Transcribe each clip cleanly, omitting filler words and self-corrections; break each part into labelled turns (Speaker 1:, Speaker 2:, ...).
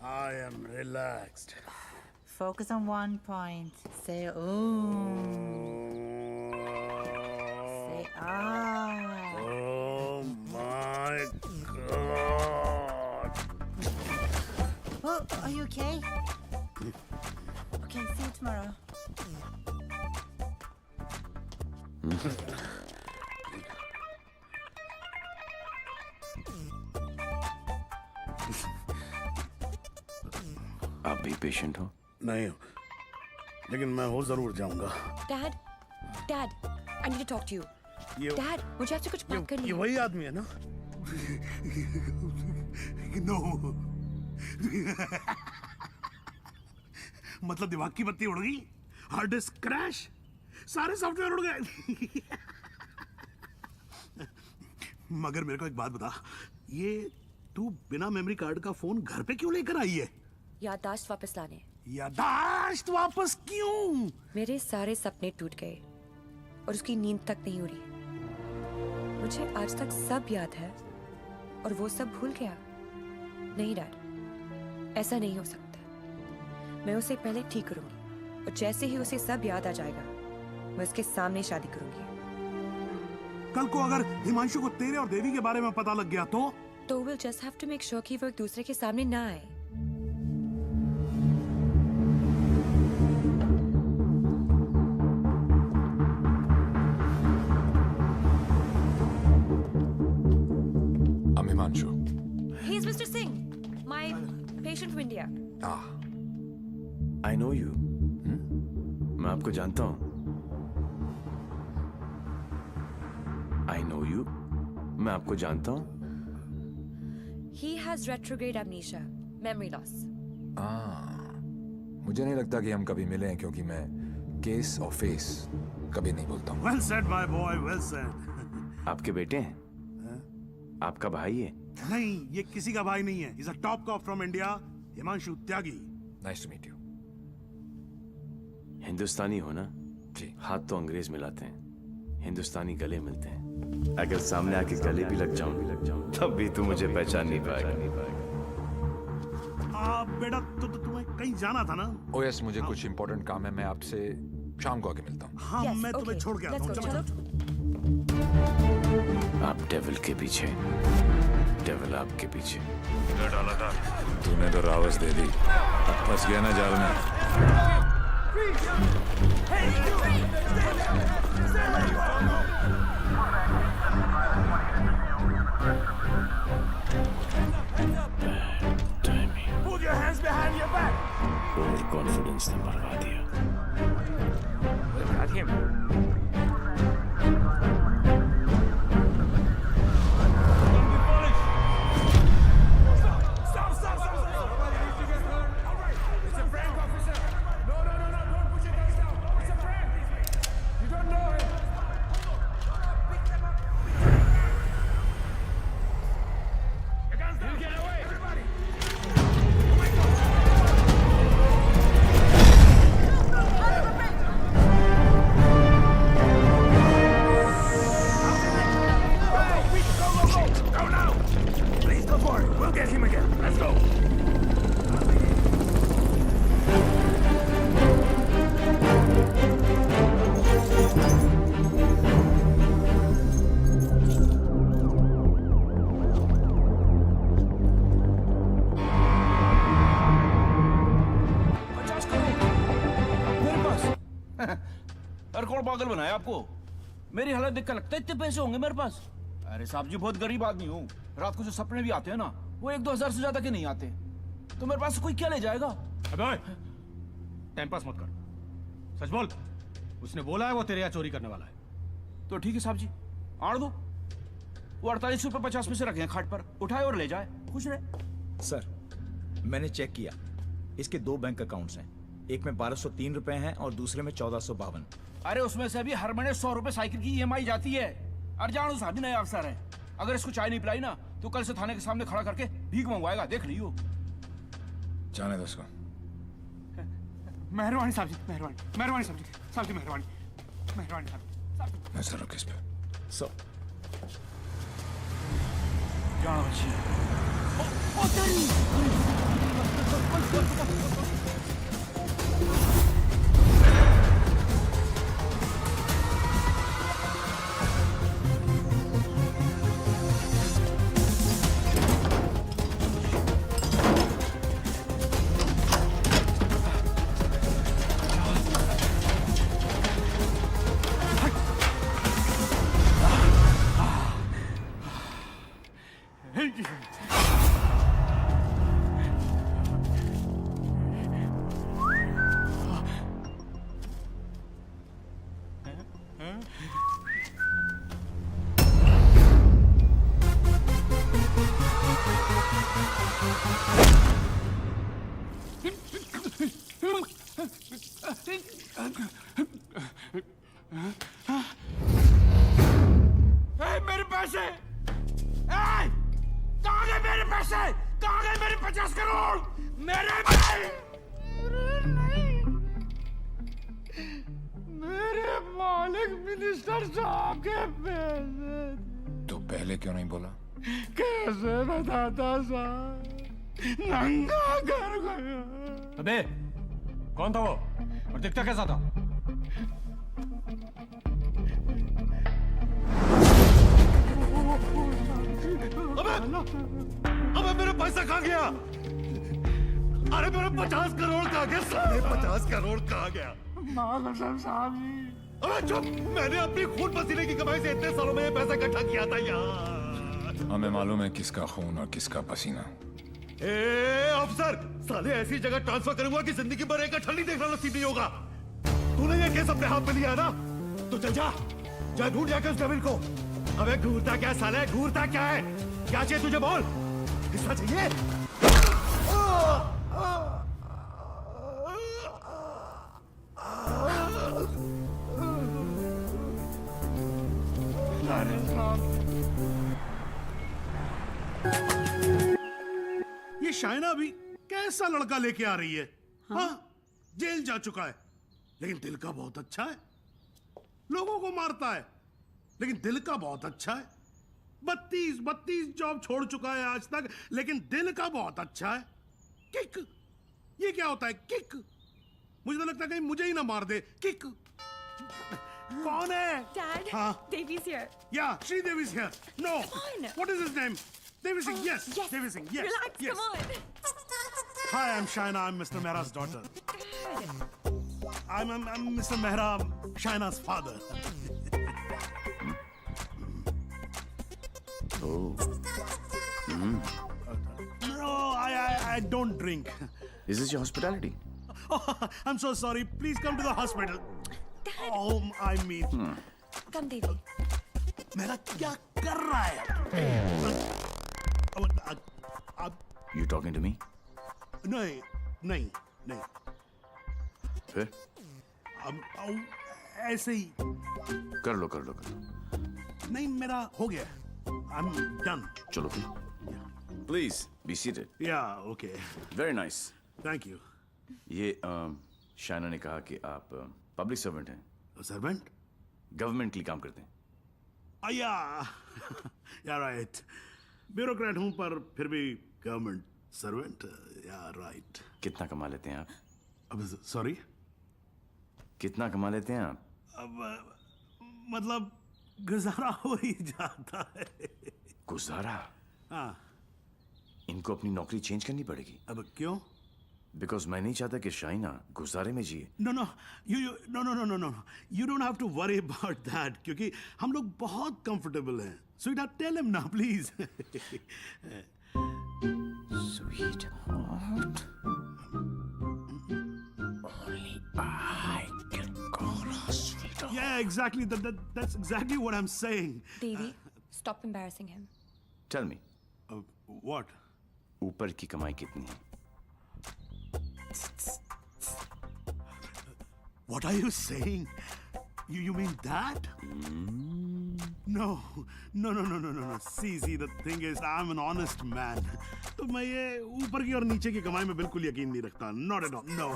Speaker 1: I am relaxed.
Speaker 2: Focus on one point. Say ooh. Say ah.
Speaker 1: Oh my God.
Speaker 2: Oh, are you okay? Okay, see you tomorrow.
Speaker 3: आप भी patient हो?
Speaker 1: नहीं हो, लेकिन मैं हो जरूर जाऊंगा।
Speaker 4: Dad, Dad, I need to talk to you. Dad, मुझे आपसे कुछ बात करनी
Speaker 1: ये
Speaker 4: है।
Speaker 1: वही आदमी है ना?
Speaker 5: नो। मतलब दिमाग की बत्ती उड़ गई, हार्ड डिस्क क्रैश, सारे सॉफ्टवेयर उड़ गए। मगर मेरे को एक बात बता, ये तू बिना मेमोरी कार्ड का फोन घर पे क्यों लेकर आई है?
Speaker 4: याददाश्त वापस लाने।
Speaker 5: याददाश्त वापस क्यों?
Speaker 4: मेरे सारे सपने टूट गए और उसकी नींद तक नहीं उड़ी। मुझे आज तक सब याद है और वो सब भूल गया। नहीं डैड, ऐसा नहीं हो सकता। मैं उसे पहले ठीक करूंगी और जैसे ही उसे सब याद आ जाएगा, मैं उसके सामने शादी करूंगी।
Speaker 5: कल को अगर हिमांशु को तेरे और देवी के बारे में पता लग गया तो
Speaker 4: will just have to make sure कि वो एक दूसरे के सामने ना आए।
Speaker 6: I'm Himanshu.
Speaker 4: He is Mr. Singh, my patient from India.
Speaker 6: Ah,
Speaker 3: I know you. मैं आपको जानता हूँ। I know you. मैं आपको जानता हूँ।
Speaker 4: He has retrograde amnesia, memory loss.
Speaker 6: मुझे नहीं लगता कि हम कभी मिले हैं क्योंकि मैं केस और फेस कभी नहीं बोलता हूँ।
Speaker 5: Well said my boy, well said.
Speaker 3: आपके बेटे हैं? आपका भाई है?
Speaker 5: नहीं, ये किसी का भाई नहीं है। He's a top cop from India, Himanshu Tyagi.
Speaker 6: Nice to meet you.
Speaker 3: हिंदुस्तानी हो ना?
Speaker 6: जी।
Speaker 3: हाथ तो अंग्रेज मिलाते हैं, हिंदुस्तानी गले मिलते हैं। अगर सामने आके गले भी लग जाऊं, तब भी तू मुझे पहचान नहीं पाएगा।
Speaker 5: बेटा तुम्हें कहीं जाना था ना?
Speaker 6: Oh yes, मुझे कुछ important काम है। मैं आपसे शाम को आके मिलता हूँ।
Speaker 5: हाँ,
Speaker 4: Yes,
Speaker 5: मैं तुम्हें
Speaker 4: okay.
Speaker 5: छोड़ के आता
Speaker 4: Let's
Speaker 5: हूँ।
Speaker 4: go,
Speaker 5: चलो।
Speaker 3: आप डेविल के पीछे, डेविल आपके पीछे।
Speaker 6: तूने तो रावस दे दी, फंस गया ना जाल में।
Speaker 5: Put your hands behind your back.
Speaker 3: Over confidence ने मरवा दिया।
Speaker 7: अरे कौन पागल बनाया आपको? मेरी हालत देख कर लगता है इतने पैसे होंगे मेरे पास? अरे साहब जी, बहुत गरीब आदमी हूँ। रात को जो सपने भी आते हैं ना, वो 1-2 हजार से ज्यादा के नहीं आते। तो मेरे पास कोई क्या ले जाएगा?
Speaker 8: अबे ओए, टाइम पास मत कर, सच बोल। उसने बोला है वो तेरे यहाँ चोरी करने वाला है।
Speaker 7: तो ठीक है साहब जी, आड़ दो। वो 48 रुपए 50 पैसे रखे हैं खाट पर, उठाए और ले जाए, खुश रहे।
Speaker 9: सर, मैंने चेक किया, इसके 2 बैंक अकाउंट्स हैं। एक में 1203 रुपए हैं और दूसरे में 1452।
Speaker 7: अरे उसमें से भी हर महीने 100 रुपए साइकिल की EMI जाती है। अरजान साहब भी नया अफसर है, अगर इसको चाय नहीं पिलाई ना तो कल से थाने के सामने खड़ा करके भीख मंगवाएगा, देख लियो।
Speaker 6: जाने दो उसको।
Speaker 8: मेहरबानी साहब जी, मेहरबानी, मेहरबानी साहब जी, साहब जी मेहरबानी, मेहरबानी साहब जी।
Speaker 6: नजर रखो इस पे।
Speaker 9: सो
Speaker 7: जाना बच्ची। मेरे पैसे! कहाँ गए मेरे पैसे? कहाँ गए मेरे 50 करोड़? मेरे मेरे मालिक मिनिस्टर साहब के पैसे।
Speaker 6: तो पहले क्यों नहीं बोला?
Speaker 7: कैसे बताता साहब? नंगा कर गया।
Speaker 8: अबे कौन था वो और दिखता कैसा था?
Speaker 5: अबे मेरा पैसा कहाँ गया? अरे मेरा 50 करोड़ कहाँ गया? साढ़े 50 करोड़ कहाँ गया? अबे चुप! मैंने अपनी खून पसीने की कमाई से इतने सालों में ये पैसा इकट्ठा किया था यार।
Speaker 6: हमें मालूम है किसका खून और किसका पसीना।
Speaker 5: अफसर, साले ऐसी जगह ट्रांसफर करूंगा कि जिंदगी भर एक अठन्नी देखना नसीब नहीं होगा। तूने ये केस अपने हाथ में लिया है ना, तो चल जा ढूंढ जाकर उस जमीन को। अबे घूरता क्या साले, घूरता क्या है? क्या चाहिए तुझे बोल? हिस्सा चाहिए? ये शाइना अभी कैसा लड़का लेके आ रही है? हाँ, जेल जा चुका है लेकिन दिल का बहुत अच्छा है। लोगों को मारता है लेकिन दिल का बहुत अच्छा है। 32 जॉब छोड़ चुका है आज तक लेकिन दिल का बहुत अच्छा है। किक, ये क्या होता है किक? मुझे तो लगता है कहीं मुझे ही ना मार दे। किक कौन है?
Speaker 4: Dad,
Speaker 5: हाँ?
Speaker 4: Devi's here.
Speaker 5: Yeah, Sridevi's here. No.
Speaker 4: Come on.
Speaker 5: What is his name? Devi Singh. Yes. Devi Singh. Yes.
Speaker 4: Relax,
Speaker 5: Yes.
Speaker 4: come on.
Speaker 5: Hi, I'm Shaina. I'm Mr. Mehra's daughter. I'm Mr. Mehra, Shaina's father.
Speaker 3: Oh.
Speaker 5: No, I don't drink.
Speaker 3: Is this your hospitality?
Speaker 5: Oh, I'm so sorry. Please come to the hospital.
Speaker 4: Dad.
Speaker 5: Oh, I mean.
Speaker 4: Come, Devi.
Speaker 5: मेरा क्या कर रहा है?
Speaker 3: You talking to me?
Speaker 5: नहीं.
Speaker 3: फिर?
Speaker 5: ऐसे ही.
Speaker 3: कर लो.
Speaker 5: नहीं, मेरा हो गया. I'm done.
Speaker 3: चलो फिर. Please be seated.
Speaker 5: Yeah, okay.
Speaker 3: Very nice.
Speaker 5: Thank you.
Speaker 3: ये शाइना ने कहा कि आप पब्लिक सर्वेंट हैं.
Speaker 5: Servant?
Speaker 3: गवर्नमेंट के लिए काम करते हैं.
Speaker 5: Yeah, right. ब्यूरोक्रेट हूं पर फिर भी गवर्नमेंट सर्वेंट. Yeah, right.
Speaker 3: कितना कमा लेते हैं आप?
Speaker 5: अब सॉरी?
Speaker 3: कितना कमा लेते हैं आप?
Speaker 5: अब मतलब गुजारा हो ही जाता है.
Speaker 3: गुजारा?
Speaker 5: हाँ.
Speaker 3: इनको अपनी नौकरी चेंज करनी पड़ेगी.
Speaker 5: अब क्यों?
Speaker 3: बिकॉज मैं नहीं चाहता कि शाइना गुजारे में जिए.
Speaker 5: No. You don't have to worry about that क्योंकि हम लोग बहुत कंफर्टेबल हैं. Sweetheart, tell him now, please.
Speaker 3: Sweetheart. Only I can call her sweetheart.
Speaker 5: Yeah, exactly. That's exactly what I'm saying.
Speaker 4: Devi, stop embarrassing him.
Speaker 3: Tell me.
Speaker 5: What?
Speaker 3: ऊपर की कमाई कितनी है?
Speaker 5: What are you saying? You mean that? No. See, the thing is, I'm an honest man. तो मैं ये ऊपर की और नीचे की कमाई में बिल्कुल यकीन नहीं रखता. Not at all. No.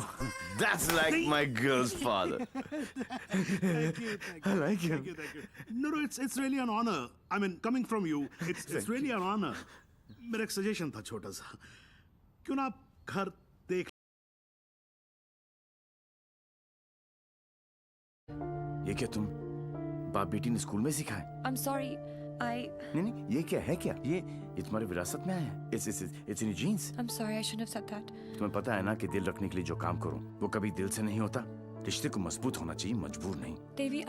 Speaker 3: That's like my girl's father.
Speaker 5: Thank you.
Speaker 3: I like him.
Speaker 5: Thank you. No, it's really an honor. I mean, coming from you, it's really an honor. मेरा एक सजेशन था छोटा सा. क्यों ना आप घर देख।
Speaker 3: ये क्या तुम बाप बेटी ने स्कूल में सीखा है?
Speaker 4: I'm sorry.
Speaker 3: नहीं नहीं, ये क्या है? क्या ये तुम्हारी विरासत में आया है? It's in your genes.
Speaker 4: I'm sorry. I shouldn't have said that.
Speaker 3: तुम्हें पता है ना कि दिल रखने के लिए जो काम करूं वो कभी दिल से नहीं होता। रिश्ते को मजबूत होना चाहिए, मजबूर नहीं।
Speaker 4: Devi,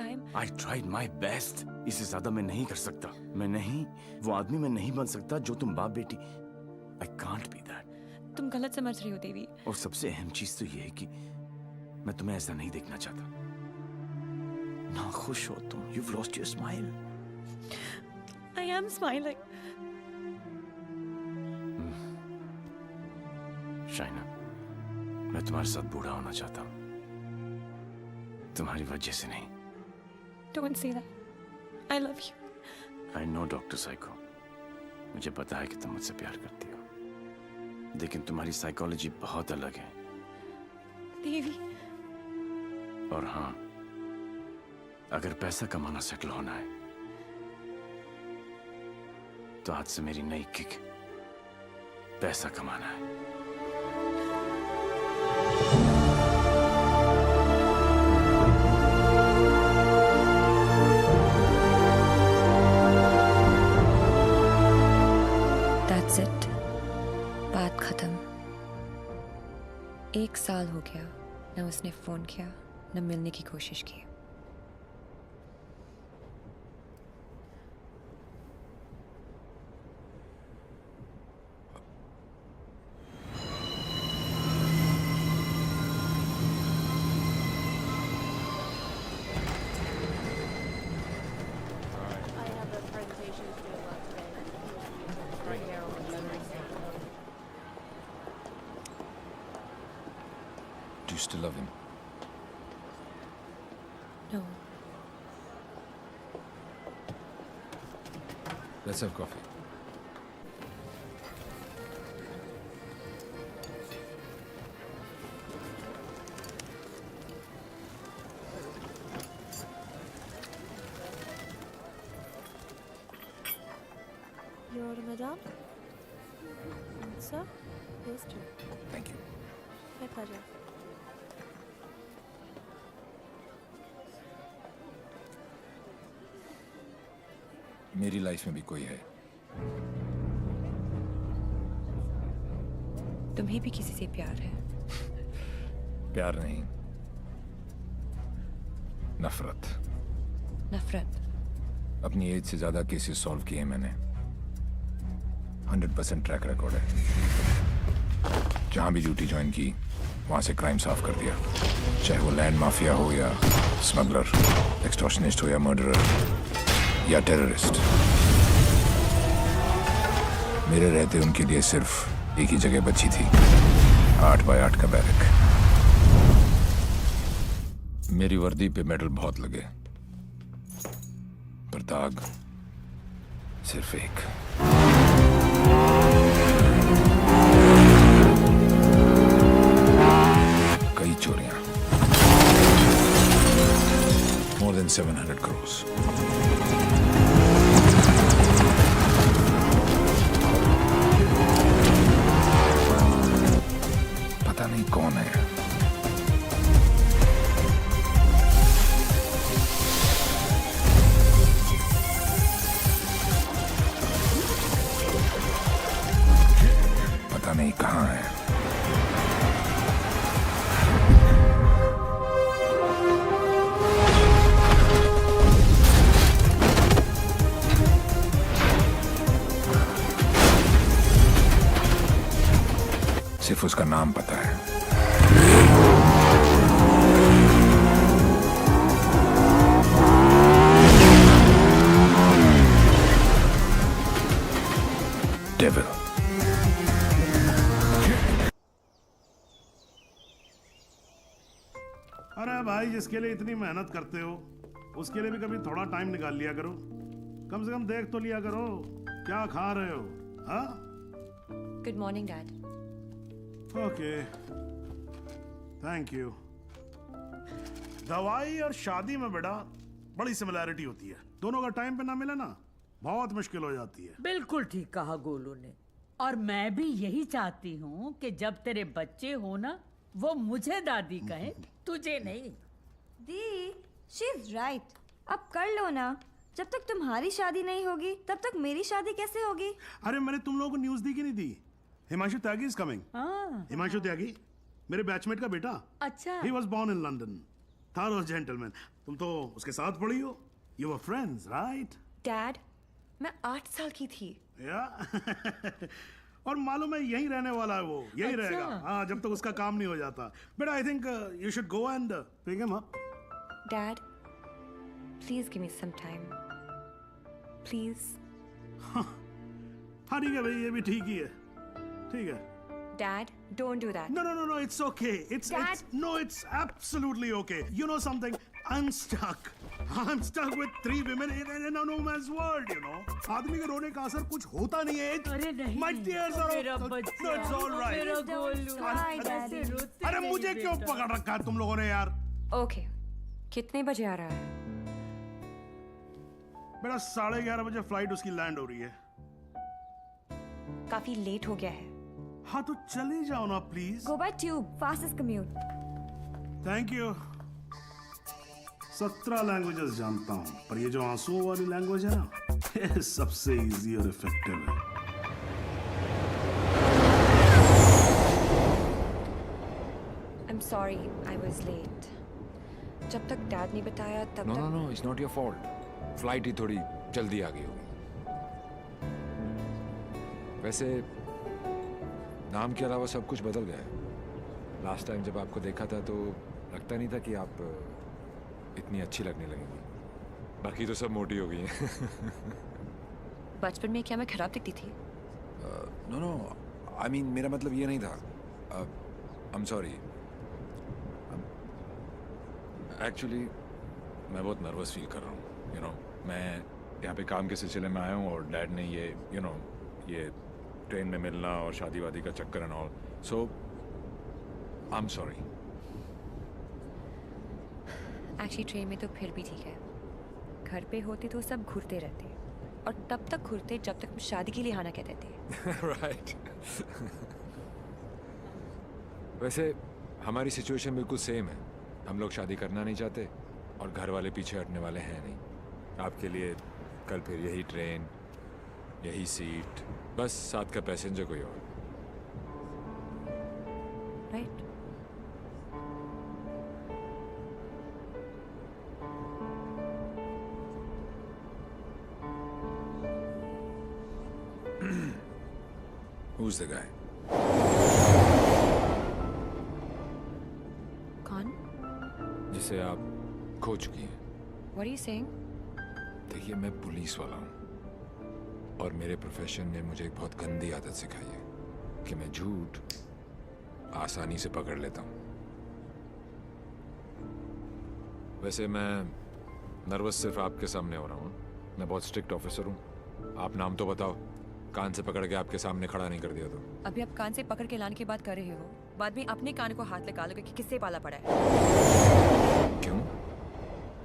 Speaker 3: I tried my best. इससे ज्यादा मैं नहीं कर सकता। मैं नहीं, वो आदमी मैं नहीं बन सकता जो तुम बाप बेटी। I can't be that.
Speaker 4: तुम गलत समझ रही हो देवी।
Speaker 3: और सबसे अहम चीज तो ये है कि मैं तुम्हें ऐसा नहीं देखना चाहता। ना खुश हो तुम। You've lost your smile.
Speaker 4: I am smiling.
Speaker 3: Shaina, मैं तुम्हारे साथ बूढ़ा होना चाहता हूँ, तुम्हारी वजह से नहीं।
Speaker 4: Don't say that. I love you.
Speaker 3: I know, doctor psycho, मुझे पता है कि तुम मुझसे प्यार करती हो, लेकिन तुम्हारी साइकोलॉजी बहुत अलग है।
Speaker 4: देवी।
Speaker 3: और हाँ, अगर पैसा कमाना सेटल होना है तो आज से मेरी नई किक पैसा कमाना है।
Speaker 4: That's it. बात खत्म। 1 साल हो गया, न उसने फोन किया न मिलने की कोशिश की।
Speaker 6: Do you still love him?
Speaker 4: No.
Speaker 6: Let's have coffee.
Speaker 10: Your madam? Sir? Yes, sir.
Speaker 6: Thank you.
Speaker 10: My pleasure.
Speaker 6: मेरी लाइफ में भी कोई है।
Speaker 4: तुम्हें भी किसी से प्यार है?
Speaker 6: प्यार नहीं, नफरत।
Speaker 4: नफरत?
Speaker 6: अपनी एज से ज्यादा केसेस सॉल्व किए मैंने। 100% ट्रैक रिकॉर्ड है। जहां भी ड्यूटी ज्वाइन की वहां से क्राइम साफ कर दिया, चाहे वो लैंड माफिया हो या स्मगलर, एक्सटॉर्शनिस्ट हो या मर्डरर या टेररिस्ट। मेरे रहते उनके लिए सिर्फ एक ही जगह बची थी, 8x8 का बैरक। मेरी वर्दी पे मेडल बहुत लगे, पर दाग सिर्फ एक। कई चोरियां, more than 700 crores। पता नहीं कौन है। पता नहीं कहाँ है। सिर्फ उसका नाम पता है। डेविल।
Speaker 5: अरे भाई, जिसके लिए इतनी मेहनत करते हो उसके लिए भी कभी थोड़ा टाइम निकाल लिया करो। कम से कम देख तो लिया करो क्या खा रहे हो। हाँ?
Speaker 4: Good morning, Dad.
Speaker 5: Okay, thank you. दवाई और शादी में बेटा बड़ी सिमिलैरिटी होती है। दोनों का टाइम पे ना मिले ना बहुत मुश्किल हो जाती है।
Speaker 11: बिल्कुल ठीक कहा गोलू ने। और मैं भी यही चाहती हूँ कि जब तेरे बच्चे हो ना, वो मुझे दादी कहे, तुझे नहीं।
Speaker 10: दी, शी इज राइट। अब कर लो ना। जब तक तुम्हारी शादी नहीं होगी तब तक मेरी शादी कैसे होगी?
Speaker 5: अरे मैंने तुम लोगों को न्यूज़ दी कि नहीं दी? हिमांशु त्यागी इज कमिंग। हिमांशु त्यागी मेरे बैचमेट का बेटा।
Speaker 11: अच्छा।
Speaker 5: He was born in London. Thorough gentleman. तुम तो उसके साथ पढ़ी हो। You were friends, right?
Speaker 4: Dad, मैं 8 साल की थी।
Speaker 5: Yeah. और मालूम है यहीं रहने वाला है वो, यहीं
Speaker 11: अच्छा।
Speaker 5: रहेगा। हाँ, जब तक उसका काम नहीं हो जाता। But I think you should go and pick him up.
Speaker 4: Dad, please give me some time. Please.
Speaker 5: हाँ ठीक है भाई, ये भी ठीक ही है। ठीक है।
Speaker 4: Dad, don't do that.
Speaker 5: No, it's okay. It's absolutely okay. You know something? I'm stuck with 3 women in a no man's world, you know. आदमी के रोने का असर कुछ होता नहीं है।
Speaker 11: अरे नहीं,
Speaker 5: My tears are
Speaker 11: मेरा बच्चा,
Speaker 5: No, it's all right.
Speaker 11: मेरा गोलू, ऐसे रोते
Speaker 5: अरे
Speaker 11: नहीं
Speaker 5: मुझे क्यों
Speaker 11: बेटा।
Speaker 5: पकड़ रखा है तुम लोगों ने यार?
Speaker 4: Okay. कितने बजे आ रहा है?
Speaker 5: बेटा 11:30 बजे फ्लाइट उसकी लैंड हो रही है।
Speaker 4: काफी लेट हो गया है।
Speaker 5: हाँ तो चले जाओ ना please.
Speaker 10: Go by tube, fastest commute.
Speaker 5: Thank you. 17 languages जानता हूँ, पर ये जो आंसुओं वाली लैंग्वेज है ना, ये सबसे इजी और इफेक्टिव है।
Speaker 4: I'm sorry, I was late. जब तक डैड ने बताया तब तक।
Speaker 6: No it's not your fault. Flight ही थोड़ी जल्दी आ गई होगी। वैसे नाम के अलावा सब कुछ बदल गया है। लास्ट टाइम जब आपको देखा था तो लगता नहीं था कि आप इतनी अच्छी लगने लगेंगी। बाकी तो सब मोटी हो गई हैं।
Speaker 4: बचपन में क्या मैं खराब दिखती थी?
Speaker 6: नो आई मीन मेरा मतलब ये नहीं था। I am sorry. एक्चुअली मैं बहुत नर्वस फील कर रहा हूँ। यू नो मैं यहाँ पे काम के सिलसिले में आया हूँ और डैड ने ये ये ट्रेन में मिलना और शादी वादी का चक्कर and all, so I am sorry.
Speaker 4: Actually train में तो फिर भी ठीक है। घर पे होते तो सब घूरते रहते, और तब तक घूरते जब तक शादी के लिए आना कहते थे।
Speaker 6: राइट। वैसे हमारी सिचुएशन बिल्कुल सेम है। हम लोग शादी करना नहीं चाहते और घर वाले पीछे हटने वाले हैं नहीं। आपके लिए कल फिर यही ट्रेन, यही सीट, बस साथ का पैसेंजर कोई और।
Speaker 4: राइट।
Speaker 6: Who's the guy?
Speaker 4: कौन?
Speaker 6: जिसे आप खो चुकी हैं।
Speaker 4: What are you saying?
Speaker 6: देखिए मैं पुलिस वाला हूँ और मेरे प्रोफेशन ने मुझे एक बहुत गंदी आदत सिखाई है कि मैं झूठ आसानी से पकड़ लेता हूँ। वैसे मैं नर्वस सिर्फ आपके सामने हो रहा हूँ। मैं बहुत स्ट्रिक्ट ऑफिसर हूँ। आप नाम तो बताओ, कान से पकड़ के आपके सामने खड़ा नहीं कर दिया तो।
Speaker 4: अभी आप कान से पकड़ के लाने की बात कर रहे हो, बाद में अपने कान को हाथ लगा लोगे कि किससे पाला पड़ा है।
Speaker 6: क्यों?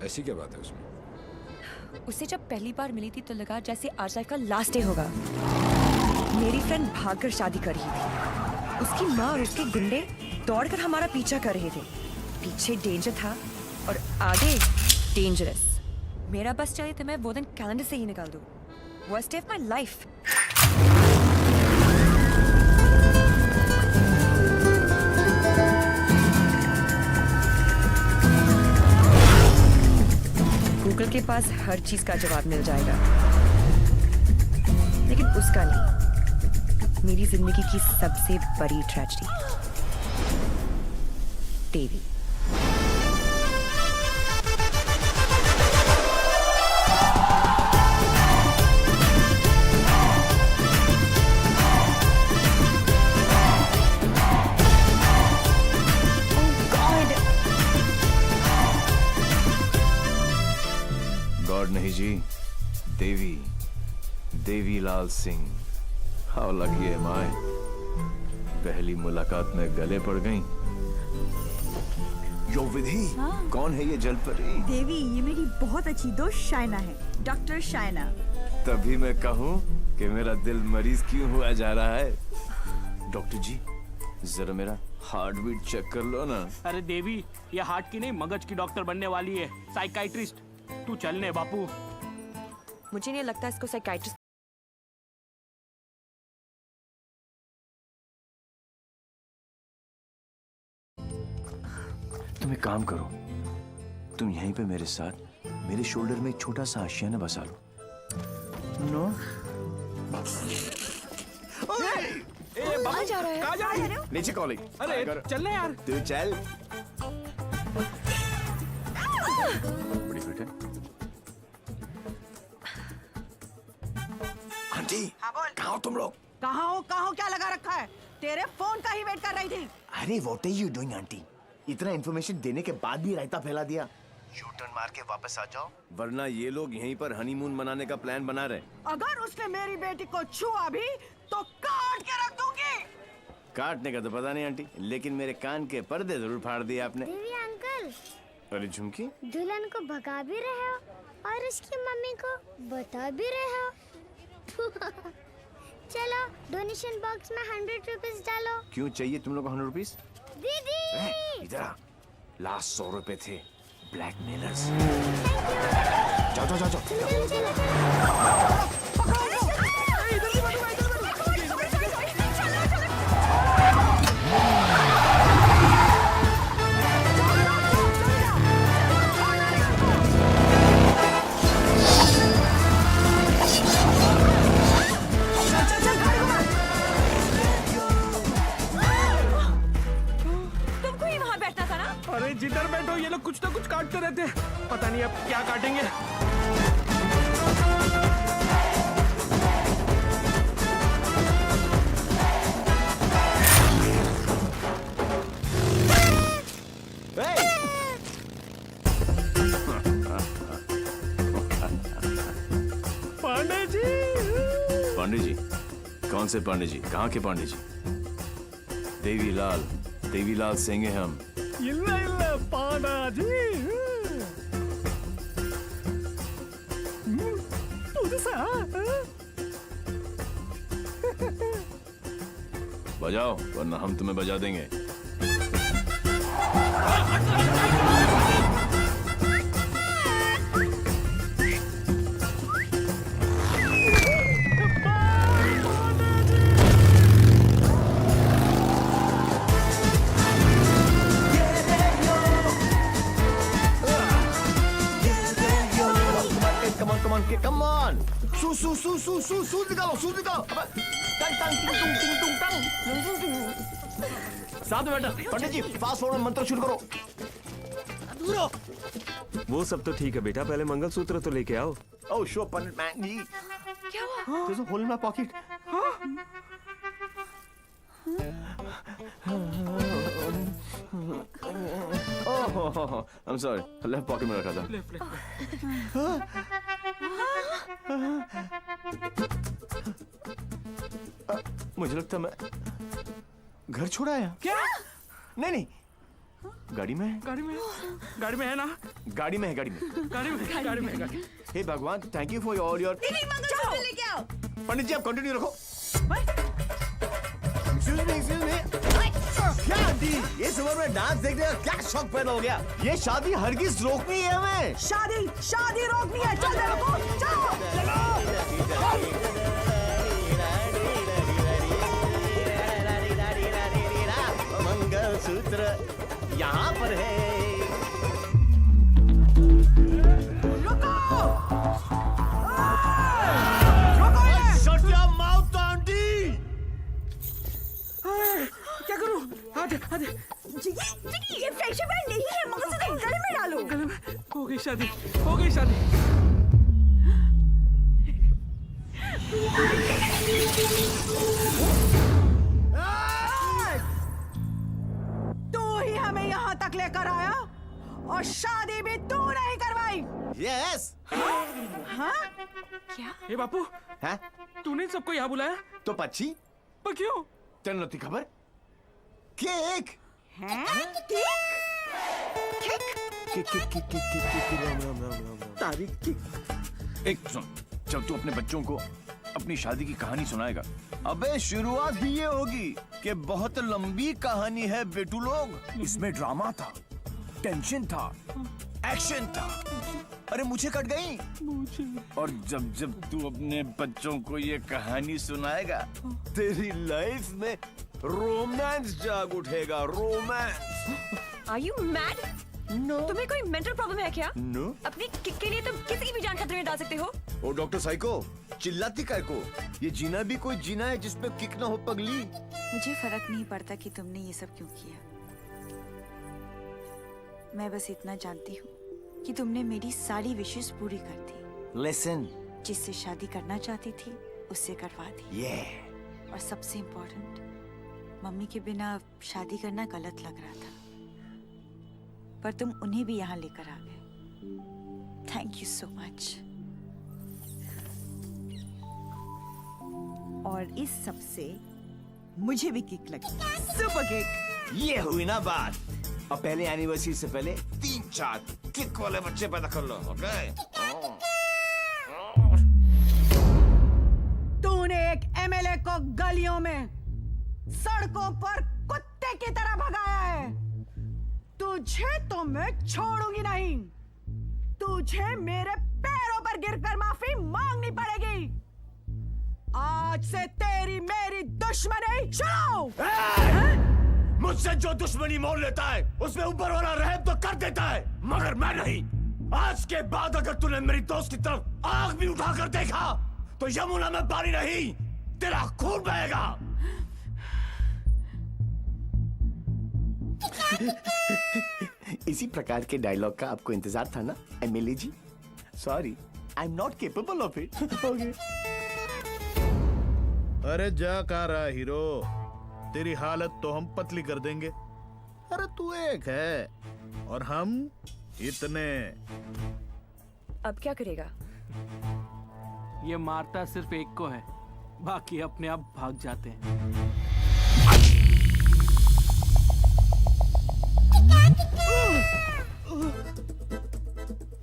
Speaker 6: ऐसी क्या बात है उसमें?
Speaker 4: उससे जब पहली बार मिली थी तो लगा जैसे आज लाइफ का लास्ट डे होगा। मेरी फ्रेंड भागकर शादी कर रही थी। उसकी माँ और उसके गुंडे दौड़कर हमारा पीछा कर रहे थे। पीछे डेंजर था और आगे डेंजरस। मेरा बस चले तो मैं वो दिन कैलेंडर से ही निकाल दूँ। Worst day of my life. Google के पास हर चीज का जवाब मिल जाएगा, लेकिन उसका नहीं। मेरी जिंदगी की सबसे बड़ी ट्रेजेडी, देवी।
Speaker 3: गॉड नहीं जी, देवी Lal Singh. How lucky M आई। पहली मुलाकात में गले पड़ गई। यो विधि, कौन है ये जलपरी?
Speaker 2: देवी, ये मेरी बहुत अच्छी दोस्त शायना है, डॉक्टर शायना।
Speaker 3: तभी मैं कहूँ कि मेरा दिल मरीज क्यों हुआ जा रहा है। डॉक्टर जी जरा मेरा हार्ट बीट चेक कर लो ना।
Speaker 7: अरे देवी, ये हार्ट की नहीं मगज की डॉक्टर बनने वाली है, साइकाइट्रिस्ट। तू चलने बापू।
Speaker 4: मुझे नहीं लगता इसको साइकाइट्रिस्ट।
Speaker 3: तुम एक काम करो, तुम यहीं पे मेरे साथ मेरे शोल्डर में एक छोटा सा आशियाना बसा लो। नो
Speaker 4: कहाँ जा रहा है?
Speaker 7: कहाँ जा रही है?
Speaker 3: नीचे कॉलिंग।
Speaker 7: अरे चलने यार।
Speaker 3: तू चल। बड़ी फिट है। आंटी कहाँ हो तुम लोग?
Speaker 2: कहाँ हो क्या लगा रखा है? तेरे फोन का ही वेट कर रही थी।
Speaker 3: अरे what are you doing aunty? इतना इन्फॉर्मेशन देने के बाद भी रायता फैला दिया। यू टर्न मार के वापस आ जाओ, वरना ये लोग यहीं पर हनीमून मनाने का प्लान बना रहे।
Speaker 2: अगर उसने मेरी बेटी को छुआ भी तो काट के रख दूंगी।
Speaker 3: काटने का तो पता नहीं आंटी, लेकिन मेरे कान के पर्दे जरूर फाड़ दिए आपने।
Speaker 12: देवी अंकल,
Speaker 3: अरे झुमकी,
Speaker 12: दुल्हन को भगा भी रहे हो और उसकी मम्मी को बता भी रहे हो। चलो डोनेशन बॉक्स में 100 रुपीस डालो।
Speaker 3: क्यों चाहिए तुम लोग को 100 रुपीस?
Speaker 12: दीदी
Speaker 3: इधर आ, लास्ट 100 रुपए थे। ब्लैकमेलर्स। जाओ जाओ जाओ जाओ।
Speaker 4: तुमको ही वहाँ बैठना था ना?
Speaker 7: अरे जिधर बैठो ये लोग कुछ ना कुछ काटते रहते हैं। पता नहीं अब क्या काटेंगे। पांडे जी।
Speaker 3: पांडे जी? कौन से पांडे जी? कहाँ के पांडे जी? देवीलाल सिंह हैं हम।
Speaker 7: इल्ला इल्ला पांडा जी।
Speaker 3: बजाओ वरना हम तुम्हें बजा देंगे। Come on! सूज निकालो! टंग टंग टिंग टुंग टिंग टुंग टंग। साथ में बैठा। पंडित जी फास्ट फॉरवर्ड मंत्र शुरू करो।
Speaker 13: वो सब तो ठीक है बेटा, पहले मंगलसूत्र तो लेके आओ।
Speaker 3: Oh sure पंडित मैन जी।
Speaker 4: क्या हुआ?
Speaker 3: There's a hole in my pocket. Oh, I'm sorry. Left pocket में रखा था। मुझे लगता मैं घर छोड़ आया।
Speaker 7: क्या?
Speaker 3: नहीं गाड़ी में है।
Speaker 7: गाड़ी में है ना?
Speaker 3: गाड़ी में है। हे भगवान, thank you for all your.
Speaker 2: लेके आओ।
Speaker 3: पंडित जी आप कंटिन्यू रखो। Excuse me. क्या आंटी, ये उम्र में डांस देखने का क्या शौक पैदा हो गया? ये शादी हरगिज रोकनी है हमें।
Speaker 2: शादी रोकनी है। चल
Speaker 3: मंगलसूत्र यहाँ पर है। Shut your mouth, aunty.
Speaker 2: क्या करूं? आधे ये फ्रेंडशिप बैंड नहीं है, मंगलसूत्र गले में डालो।
Speaker 7: गले में। हो गई शादी।
Speaker 2: तू ही हमें यहाँ तक लेकर आया और शादी भी तू नहीं करवाई।
Speaker 3: Yes.
Speaker 2: हाँ?
Speaker 4: क्या?
Speaker 7: ए बापू,
Speaker 3: हैं?
Speaker 7: तूने सबको यहाँ बुलाया?
Speaker 3: तो पक्षी?
Speaker 7: पर क्यों?
Speaker 3: तेरे नती खबर? केक। तारीख की। एक सुन, जब तू अपने बच्चों को अपनी शादी की कहानी सुनाएगा।
Speaker 14: अबे शुरुआत ही ये होगी कि बहुत लंबी कहानी है बेटू लोग।
Speaker 3: इसमें ड्रामा था, टेंशन था, एक्शन था।
Speaker 14: अरे मुझे कट गई।
Speaker 3: और जब जब तू अपने बच्चों को ये कहानी सुनाएगा,
Speaker 14: तेरी लाइफ में रोमांस जाग उठेगा। Romance.
Speaker 4: Are you mad?
Speaker 14: No.
Speaker 4: तुम्हें कोई मेंटल प्रॉब्लम है क्या?
Speaker 14: No.
Speaker 4: अपनी किक के लिए तुम किसी की भी जान खतरे में डाल सकते हो।
Speaker 14: ओ डॉक्टर साइको, चिल्लाती काय को? ये जीना भी कोई जीना है जिसमें किक ना हो पगली।
Speaker 2: मुझे फर्क नहीं पड़ता कि तुमने ये सब क्यों किया। मैं बस इतना जानती हूँ कि तुमने मेरी सारी विशेष पूरी कर दी।
Speaker 14: Listen.
Speaker 2: जिससे शादी करना चाहती थी उससे करवा दी।
Speaker 14: Yeah.
Speaker 2: और सबसे इम्पोर्टेंट, मम्मी के बिना शादी करना गलत लग रहा था, पर तुम उन्हें भी यहाँ लेकर आ गए। Thank you so much. और इस सब से मुझे भी किक लगी। Super kick.
Speaker 14: ये हुई ना बात। अब पहले एनिवर्सरी से पहले 3-4 किक वाले बच्चे पैदा कर लो, ओके?
Speaker 2: तूने एक एमएलए को गलियों में, सड़कों पर कुत्ते की तरह भगाया है। तुझे तो मैं छोड़ूंगी नहीं। तुझे मेरे पैरों पर गिरकर माफी मांगनी पड़ेगी। आज से तेरी मेरी दुश्मनी शुरू।
Speaker 3: मुझसे जो दुश्मनी मोल लेता है उसमें ऊपर वाला रहम तो कर देता है, मगर मैं नहीं। आज के बाद अगर तूने मेरी दोस्त की तरफ आंख भी उठाकर देखा तो यमुना में पानी नहीं, तेरा खून बहेगा।
Speaker 14: इसी प्रकार के डायलॉग का आपको इंतजार था ना MLA ji? Sorry, I am not capable of it. Okay.
Speaker 5: अरे जा कहाँ रहा हीरो, तेरी हालत तो हम पतली कर देंगे। अरे तू एक है और हम इतने।
Speaker 4: अब क्या करेगा?
Speaker 7: ये मारता सिर्फ एक को है, बाकी अपने आप भाग जाते हैं।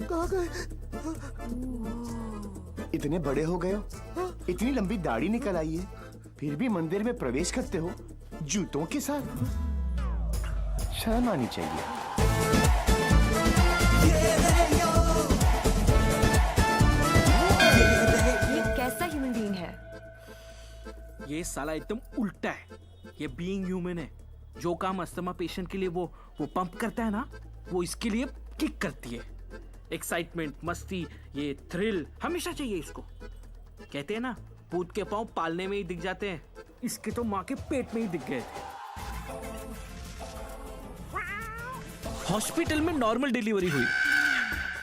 Speaker 14: कहाँ गए? इतने बड़े हो गए हो, इतनी लंबी दाढ़ी निकल आई है, फिर भी मंदिर में प्रवेश करते हो जूतों के साथ। शर्म आनी चाहिए।
Speaker 4: ये कैसा ह्यूमन बीइंग है?
Speaker 7: ये साला एकदम उल्टा है। ये बीइंग ह्यूमन है। जो काम अस्थमा पेशेंट के लिए वो पंप करता है ना, वो इसके लिए किक करती है। एक्साइटमेंट, मस्ती, ये थ्रिल हमेशा चाहिए इसको। कहते हैं ना, भूत के पांव पालने में ही दिख जाते हैं, इसके तो माँ के पेट में ही दिख गए थे। हॉस्पिटल में नॉर्मल डिलीवरी हुई,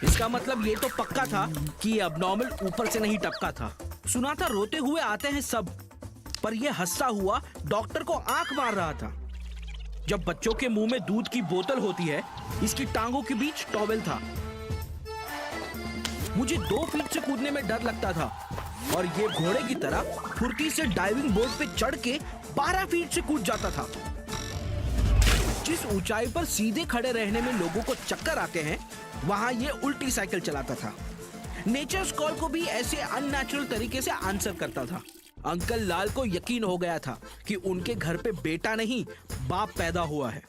Speaker 7: इसका मतलब ये तो पक्का था कि ये अबनॉर्मल ऊपर से नहीं टपका था। सुना था रोते हुए आते हैं सब, पर ये हंसता हुआ डॉक्टर को आंख मार रहा था। जब बच्चों के मुंह में दूध की बोतल होती है, इसकी टांगों के बीच टॉवेल था। मुझे 2 फीट से कूदने में डर लगता था और ये घोड़े की तरह फुर्ती से डाइविंग बोर्ड पे चढ़ के 12 फीट से कूद जाता था। जिस ऊंचाई पर सीधे खड़े रहने में लोगों को चक्कर आते हैं, वहां ये उल्टी साइकिल चलाता था। नेचर्स कॉल को भी ऐसे अननेचुरल तरीके से आंसर करता था। अंकल लाल को यकीन हो गया था कि उनके घर पे बेटा नहीं, बाप पैदा हुआ है।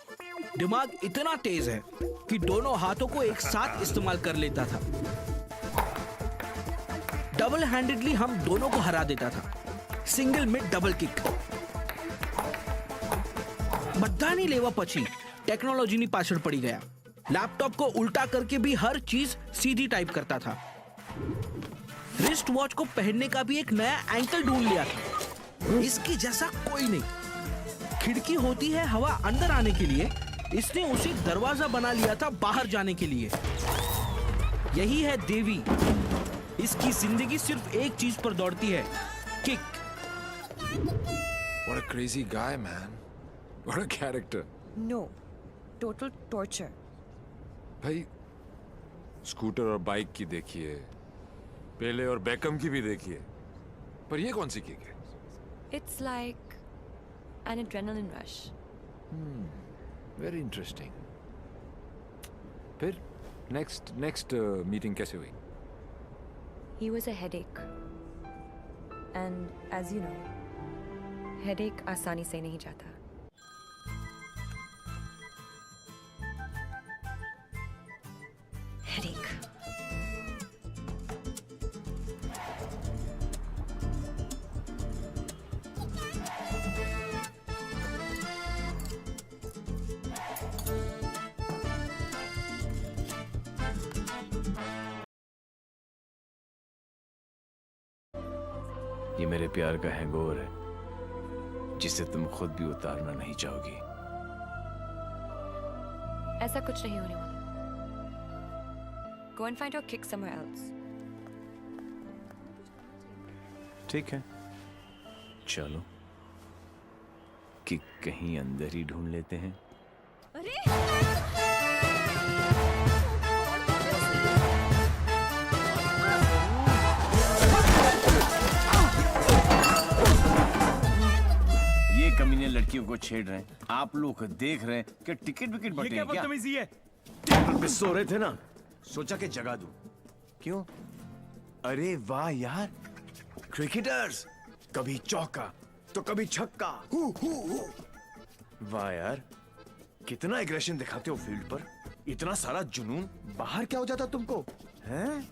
Speaker 7: दिमाग इतना तेज है कि दोनों हाथों को एक साथ इस्तेमाल कर लेता था। डबल हैंडेडली हम दोनों को हरा देता था। सिंगल में डबल किक। बधानी लेवा पची टेक्नोलॉजी ની પાછળ પડી ગયા। लैपटॉप को उल्टा करके भी हर चीज सीधी टाइप करता था। रिस्ट वॉच को पहनने का भी एक नया एंकल ढूंढ लिया था, इसके जैसा कोई नहीं। खिड़की होती है हवा अंदर आने के लिए, इसने उसे दरवाजा बना लिया था बाहर जाने के लिए। यही है देवी। इसकी जिंदगी सिर्फ एक चीज पर दौड़ती है, kick.
Speaker 6: What a crazy guy, man. What a character.
Speaker 4: No, total torture.
Speaker 6: भाई स्कूटर और बाइक की देखिए, पेले और बेकम की भी देखिए, पर ये कौन सी किक है?
Speaker 4: It's like an adrenaline rush.
Speaker 6: Very interesting. फिर next meeting कैसे हुई?
Speaker 4: He was a headache, and as you know, headache आसानी से नहीं जाता. हेडेक.
Speaker 9: ये मेरे प्यार का हैंगओवर है जिसे तुम खुद भी उतारना नहीं चाहोगी.
Speaker 4: ऐसा कुछ नहीं होने वाला. Go and find your kick somewhere else.
Speaker 9: ठीक है, चलो कि कहीं अंदर ही ढूंढ लेते हैं. ये कमीने लड़कियों को छेड़ रहे हैं, आप लोग देख रहे हैं कि टिकट विकेट बटे हैं क्या?
Speaker 3: बदतमीजी है?
Speaker 9: टेबल पे सो रहे थे ना, सोचा कि जगा दूं. क्यों? अरे वाह यार, क्रिकेटर्स कभी चौका तो कभी छक्का. वाह यार, कितना एग्रेशन दिखाते हो फील्ड पर. इतना सारा जुनून बाहर क्या हो जाता तुमको, हैं?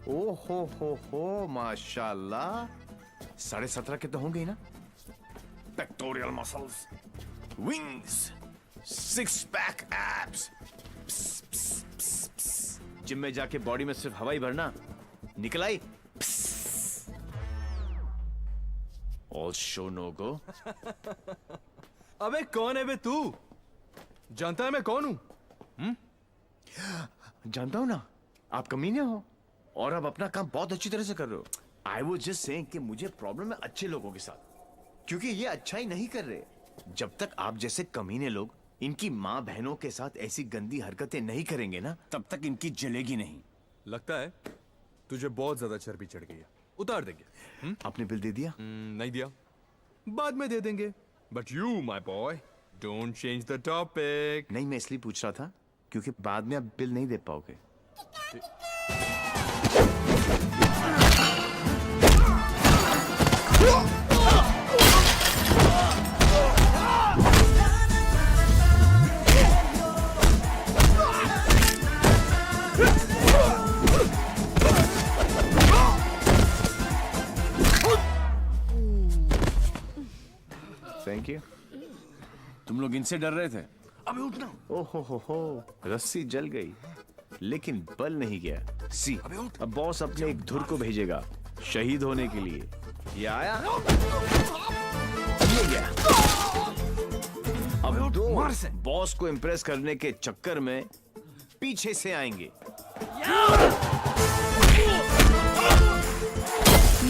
Speaker 9: ओ हो माशाल्लाह. 17.5 के तो होंगे ही ना. Pectoral muscles, wings, 6 pack abs. Gym में जाके बॉडी में सिर्फ हवा ही भरना, निकल आई. ऑल शो नो गो.
Speaker 3: अबे कौन है बे तू? जानता है मैं कौन हूँ?
Speaker 9: जानता हूं ना, आप कमीने हो और आप अपना काम बहुत अच्छी तरह से कर रहे हो. आई वाज जस्ट सेइंग कि मुझे प्रॉब्लम है अच्छे लोगों के साथ, क्योंकि ये अच्छा ही नहीं कर रहे. जब तक आप जैसे कमीने लोग इनकी माँ बहनों के साथ ऐसी गंदी हरकतें नहीं करेंगे ना, तब तक इनकी जलेगी नहीं.
Speaker 3: लगता है तुझे बहुत ज्यादा चर्बी चढ़ गई है. उतार देंगे.
Speaker 9: आपने बिल दे दिया?
Speaker 3: नहीं दिया, बाद में दे देंगे. But you my boy, don't change the topic.
Speaker 9: नहीं, मैं इसलिए पूछ रहा था क्योंकि बाद में आप बिल नहीं दे पाओगे. Thank you. तुम लोग इनसे डर रहे थे?
Speaker 3: अबे उठना.
Speaker 9: ओहो, रस्सी जल गई लेकिन बल नहीं गया. सी, अब बॉस अपने एक धुर को भेजेगा शहीद होने के लिए. ये आया, ये गया. अब दो बॉस को इम्प्रेस करने के चक्कर में पीछे से आएंगे.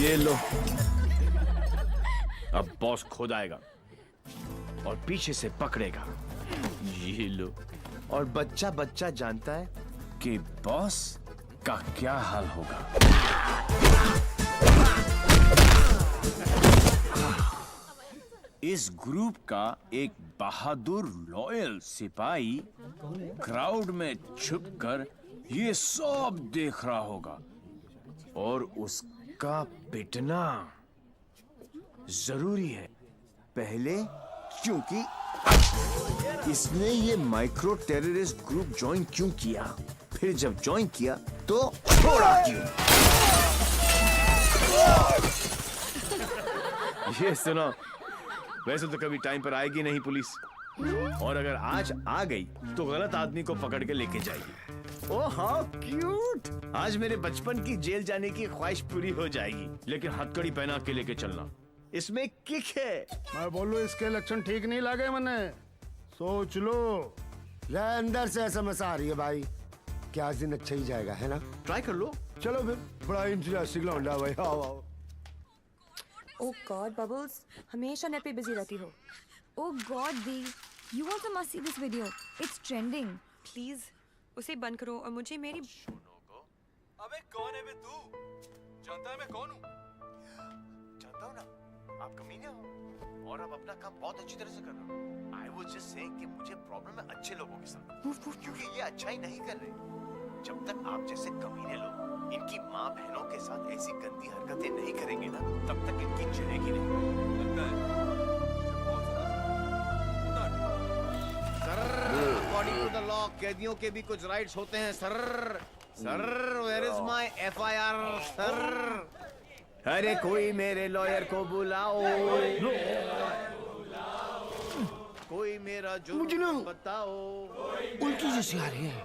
Speaker 9: ये लो. अब बॉस खुद आएगा और पीछे से पकड़ेगा. ये लो. और बच्चा बच्चा जानता है कि बॉस का क्या हाल होगा. इस ग्रुप का एक बहादुर लॉयल सिपाही क्राउड में छुपकर ये सब देख रहा होगा और उसका पिटना जरूरी है पहले, क्योंकि इसने ये माइक्रो टेररिस्ट ग्रुप ज्वाइन क्यों किया, फिर जब ज्वाइन किया तो छोड़ा क्यों. ये सुनो, वैसे तो कभी टाइम पर आएगी नहीं पुलिस, और अगर आज आ गई तो गलत आदमी को पकड़ के लेके जाएगी. Oh how cute. आज मेरे बचपन की जेल जाने की ख्वाहिश पूरी हो जाएगी, लेकिन हथकड़ी पहना के लेके चलना. इसमें किक है.
Speaker 1: मैं बोलूं इसके लक्षण ठीक नहीं लगे मैंने. सोच लो. ये अंदर से एसएमएस आ रही है भाई. क्या आज दिन अच्छा ही जाएगा, है ना?
Speaker 9: ट्राई कर लो.
Speaker 1: चलो फिर. बड़ा इंटरेस्टिंग लौंडा भाई. आओ.
Speaker 4: ओह गॉड बबल्स, हमेशा नेट पे बिजी रहती हो.
Speaker 10: Oh God, Dee, you also must see this video. It's trending.
Speaker 4: Please उसे बंद करो और मुझे मेरी.
Speaker 3: अबे कौन है बे तू? जानता है मैं कौन हूँ?
Speaker 9: जानता हूँ ना, आप कमीने हो और आप अपना काम बहुत अच्छी तरह से कर रहे हो. आई वाज जस्ट सेइंग कि मुझे प्रॉब्लम है अच्छे लोगों के साथ, क्योंकि ये अच्छा ही नहीं कर रहे. जब तक आप जैसे कमीने लोग
Speaker 14: इनकी माँ बहनों के साथ ऐसी गंदी हरकतें नहीं करेंगे ना, तब तक इनकी चलेगी नहीं। Sir, according to the law कैदियों के भी कुछ राइट्स होते हैं sir. Sir, where is my FIR sir? अरे कोई मेरे लॉयर को बुलाओ, कोई मेरा जो
Speaker 1: मुझे ना
Speaker 14: बताओ।
Speaker 1: उल्टी जैसी आ रही है।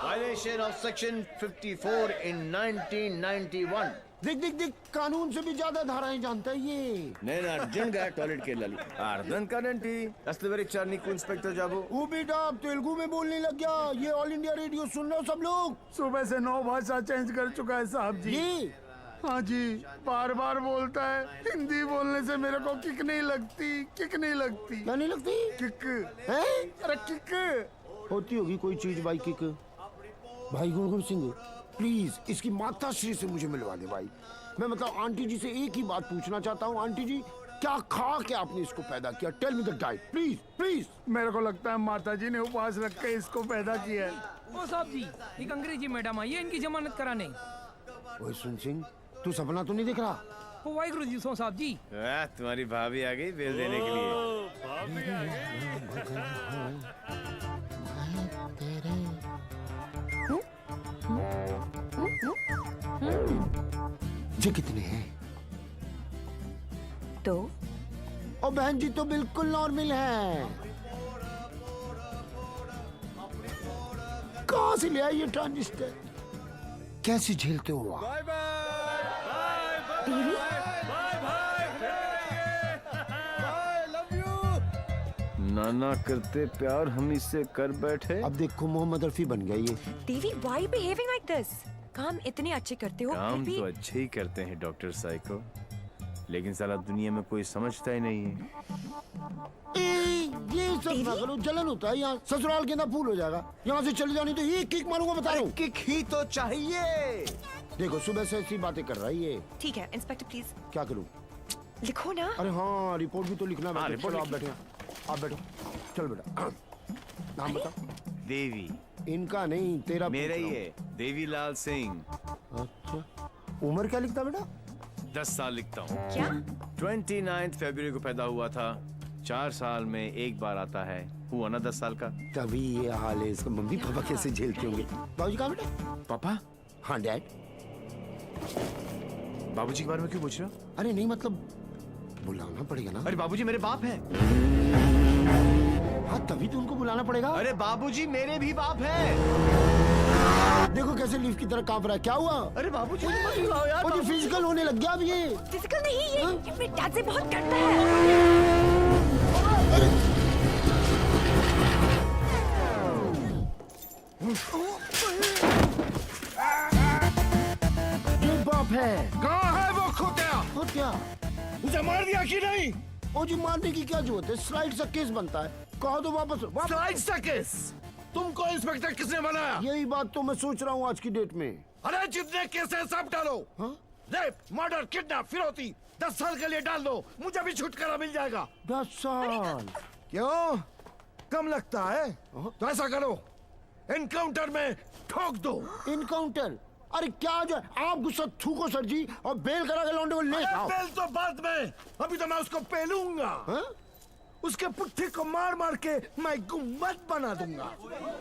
Speaker 14: Violation of Section 54 in 1991.
Speaker 1: देख देख देख, कानून से भी ज्यादा धाराएं जानता है ये।
Speaker 14: నేను అర్జున్గా టాయిలెట్కి వెళ్ళాలి అర్థం కాదండి అసలు వెరీ చార్ నీకు ఇన్స్పెక్టర్ జాబు
Speaker 1: वो बेटा आप तेलुगु में बोलने लग गया। ये ऑल इंडिया रेडियो सुन रहे हो सब लोग?
Speaker 3: सुबह से 9 भाषा चेंज कर चुका है साहब जी।
Speaker 1: ये
Speaker 3: हाँ जी, बार बार बोलता है। हिंदी बोलने से मेरे को किक नहीं लगती, किक नहीं लगती।
Speaker 1: क्या नहीं लगती?
Speaker 3: किक
Speaker 1: है?
Speaker 3: अरे किक
Speaker 1: होती होगी कोई चीज भाई किक। भाई गुणगुण सिंह प्लीज इसकी माता श्री से मुझे मिलवा दे भाई। मैं मतलब आंटी जी से एक ही बात पूछना चाहता हूँ। आंटी जी, क्या खा के आपने इसको पैदा किया? Tell me the diet please please.
Speaker 3: मेरे को लगता है माता जी ने उपवास रख के इसको पैदा किया है।
Speaker 15: ओ साहब जी, एक अंग्रेजी मैडम आई है इनकी जमानत कराने।
Speaker 1: ओए सुन सिंह, तू सपना तो नहीं देख रहा?
Speaker 15: ओ वाहिगुरु जी सो साहब जी।
Speaker 14: तुम्हारी भाभी आ गई बेल देने के लिए।
Speaker 1: ये कितने हैं?
Speaker 4: तो
Speaker 1: और बहन जी तो बिल्कुल नॉर्मल है। कहाँ से ले आई ये ट्रांजिस्टर? कैसे झेलते हो आप?
Speaker 14: नाना करते प्यार हम इससे कर बैठे।
Speaker 1: अब देखो मोहम्मद रफी बन गया ये।
Speaker 4: देवी, why are you behaving like this? काम इतने अच्छे करते हो
Speaker 14: काम
Speaker 4: फिर भी।
Speaker 14: तो अच्छे ही करते हैं डॉक्टर साइको, लेकिन साला दुनिया में कोई समझता ही नहीं है।
Speaker 1: ये सब ना करो, जलन होता है यहाँ। ससुराल के अंदर फूल हो जाएगा। यहाँ से चली जानी तो ये किक मारूंगा, बता रहा हूँ।
Speaker 14: किक ही तो चाहिए।
Speaker 1: देखो सुबह से ऐसी बातें कर रहा है ये।
Speaker 4: ठीक है इंस्पेक्टर प्लीज।
Speaker 1: क्या करूँ?
Speaker 4: लिखो ना।
Speaker 1: अरे हाँ, रिपोर्ट भी तो लिखना है।
Speaker 14: रिपोर्ट
Speaker 1: आप बैठे, आप बैठो। चल बेटा, नाम बता।
Speaker 14: देवी।
Speaker 1: इनका नहीं, तेरा
Speaker 14: मेरा ही है, देवीलाल सिंह।
Speaker 1: अच्छा, उम्र क्या लिखता बेटा?
Speaker 14: 10 साल लिखता हूँ।
Speaker 4: क्या?
Speaker 14: 29 फरवरी को पैदा हुआ था। 4 साल में एक बार आता है। हुआ ना 10 साल का।
Speaker 1: तभी ये हाल है इसका। मम्मी पापा कैसे झेलते होंगे? बाबूजी कहाँ बेटा?
Speaker 14: पापा?
Speaker 1: हाँ डैड।
Speaker 14: बाबूजी के बारे में क्यों पूछ रहे हो?
Speaker 1: अरे नहीं मतलब बुलाना पड़ेगा ना।
Speaker 14: अरे बाबूजी मेरे बाप हैं।
Speaker 1: हाँ तभी तो उनको बुलाना पड़ेगा।
Speaker 14: अरे बाबूजी मेरे भी बाप हैं।
Speaker 1: देखो कैसे लीफ की तरह कांप रहा है। क्या हुआ?
Speaker 14: अरे बाबूजी मत बुलाओ यार।
Speaker 1: मुझे फिजिकल होने लग गया अब ये।
Speaker 4: फिजिकल नहीं, ये मेरे डैड से बहुत डरता है।
Speaker 1: ये बाप है।
Speaker 3: कहाँ है वो खोतिया?
Speaker 1: खोतिया?
Speaker 3: उसे मार दिया कि नहीं?
Speaker 1: ओ जी, मारने की क्या जरूरत है? स्लाइड सा केस बनता है। कहो तो वापस।
Speaker 3: स्लाइड सा केस? तुमको इंस्पेक्टर किसने बनाया?
Speaker 1: यही बात तो मैं सोच रहा हूँ आज की डेट में।
Speaker 3: अरे जितने केस है सब डालो। रेप, मर्डर, किडनैप, फिरौती 10 साल के लिए डाल दो। मुझे भी छुटकारा मिल जाएगा।
Speaker 1: 10 साल?
Speaker 3: क्यों? कम लगता है? तो ऐसा करो, एनकाउंटर में ठोक दो।
Speaker 1: इनकाउंटर? अरे क्या जो आप गुस्सा थूको सर जी, और बेल करा के लौंडे को ले आओ।
Speaker 3: बेल तो बाद में, अभी तो मैं उसको पेलूंगा। उसके पुट्ठी को मार मार के मैं गुम्बद बना दूंगा।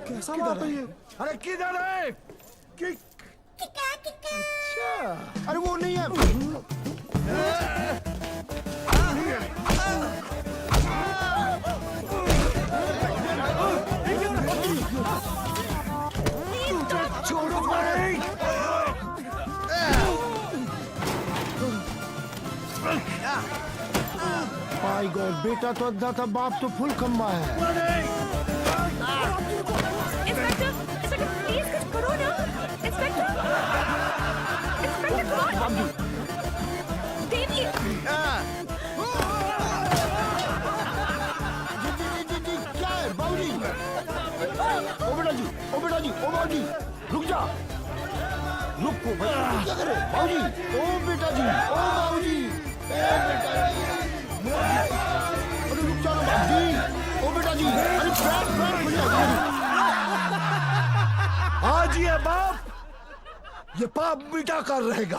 Speaker 1: कैसा
Speaker 3: बात है ये? अरे किधर है?
Speaker 1: अच्छा, अरे वो नहीं है।
Speaker 3: छोड़ो भाई।
Speaker 1: माय गॉड, बेटा तो अद्धा था, बाप तो फुल खम्बा है।
Speaker 4: इंस्पेक्टर, इंस्पेक्टर प्लीज कुछ करो ना। इंस्पेक्टर, इंस्पेक्टर करो। देवी।
Speaker 1: जी, क्या है बाबूजी? ओ बेटा जी, ओ बेटा जी, ओ बाबूजी, रुक जा। रुको भाई, क्या करे बाबूजी? ओ बेटा जी, ओ बाबूजी, ए बेटा जी, अरे रुक जाओ ना बाबूजी। ओ बेटा जी, अरे बैठ।
Speaker 3: हाँ जी है बाप,
Speaker 1: ये पाप मिटा कर रहेगा।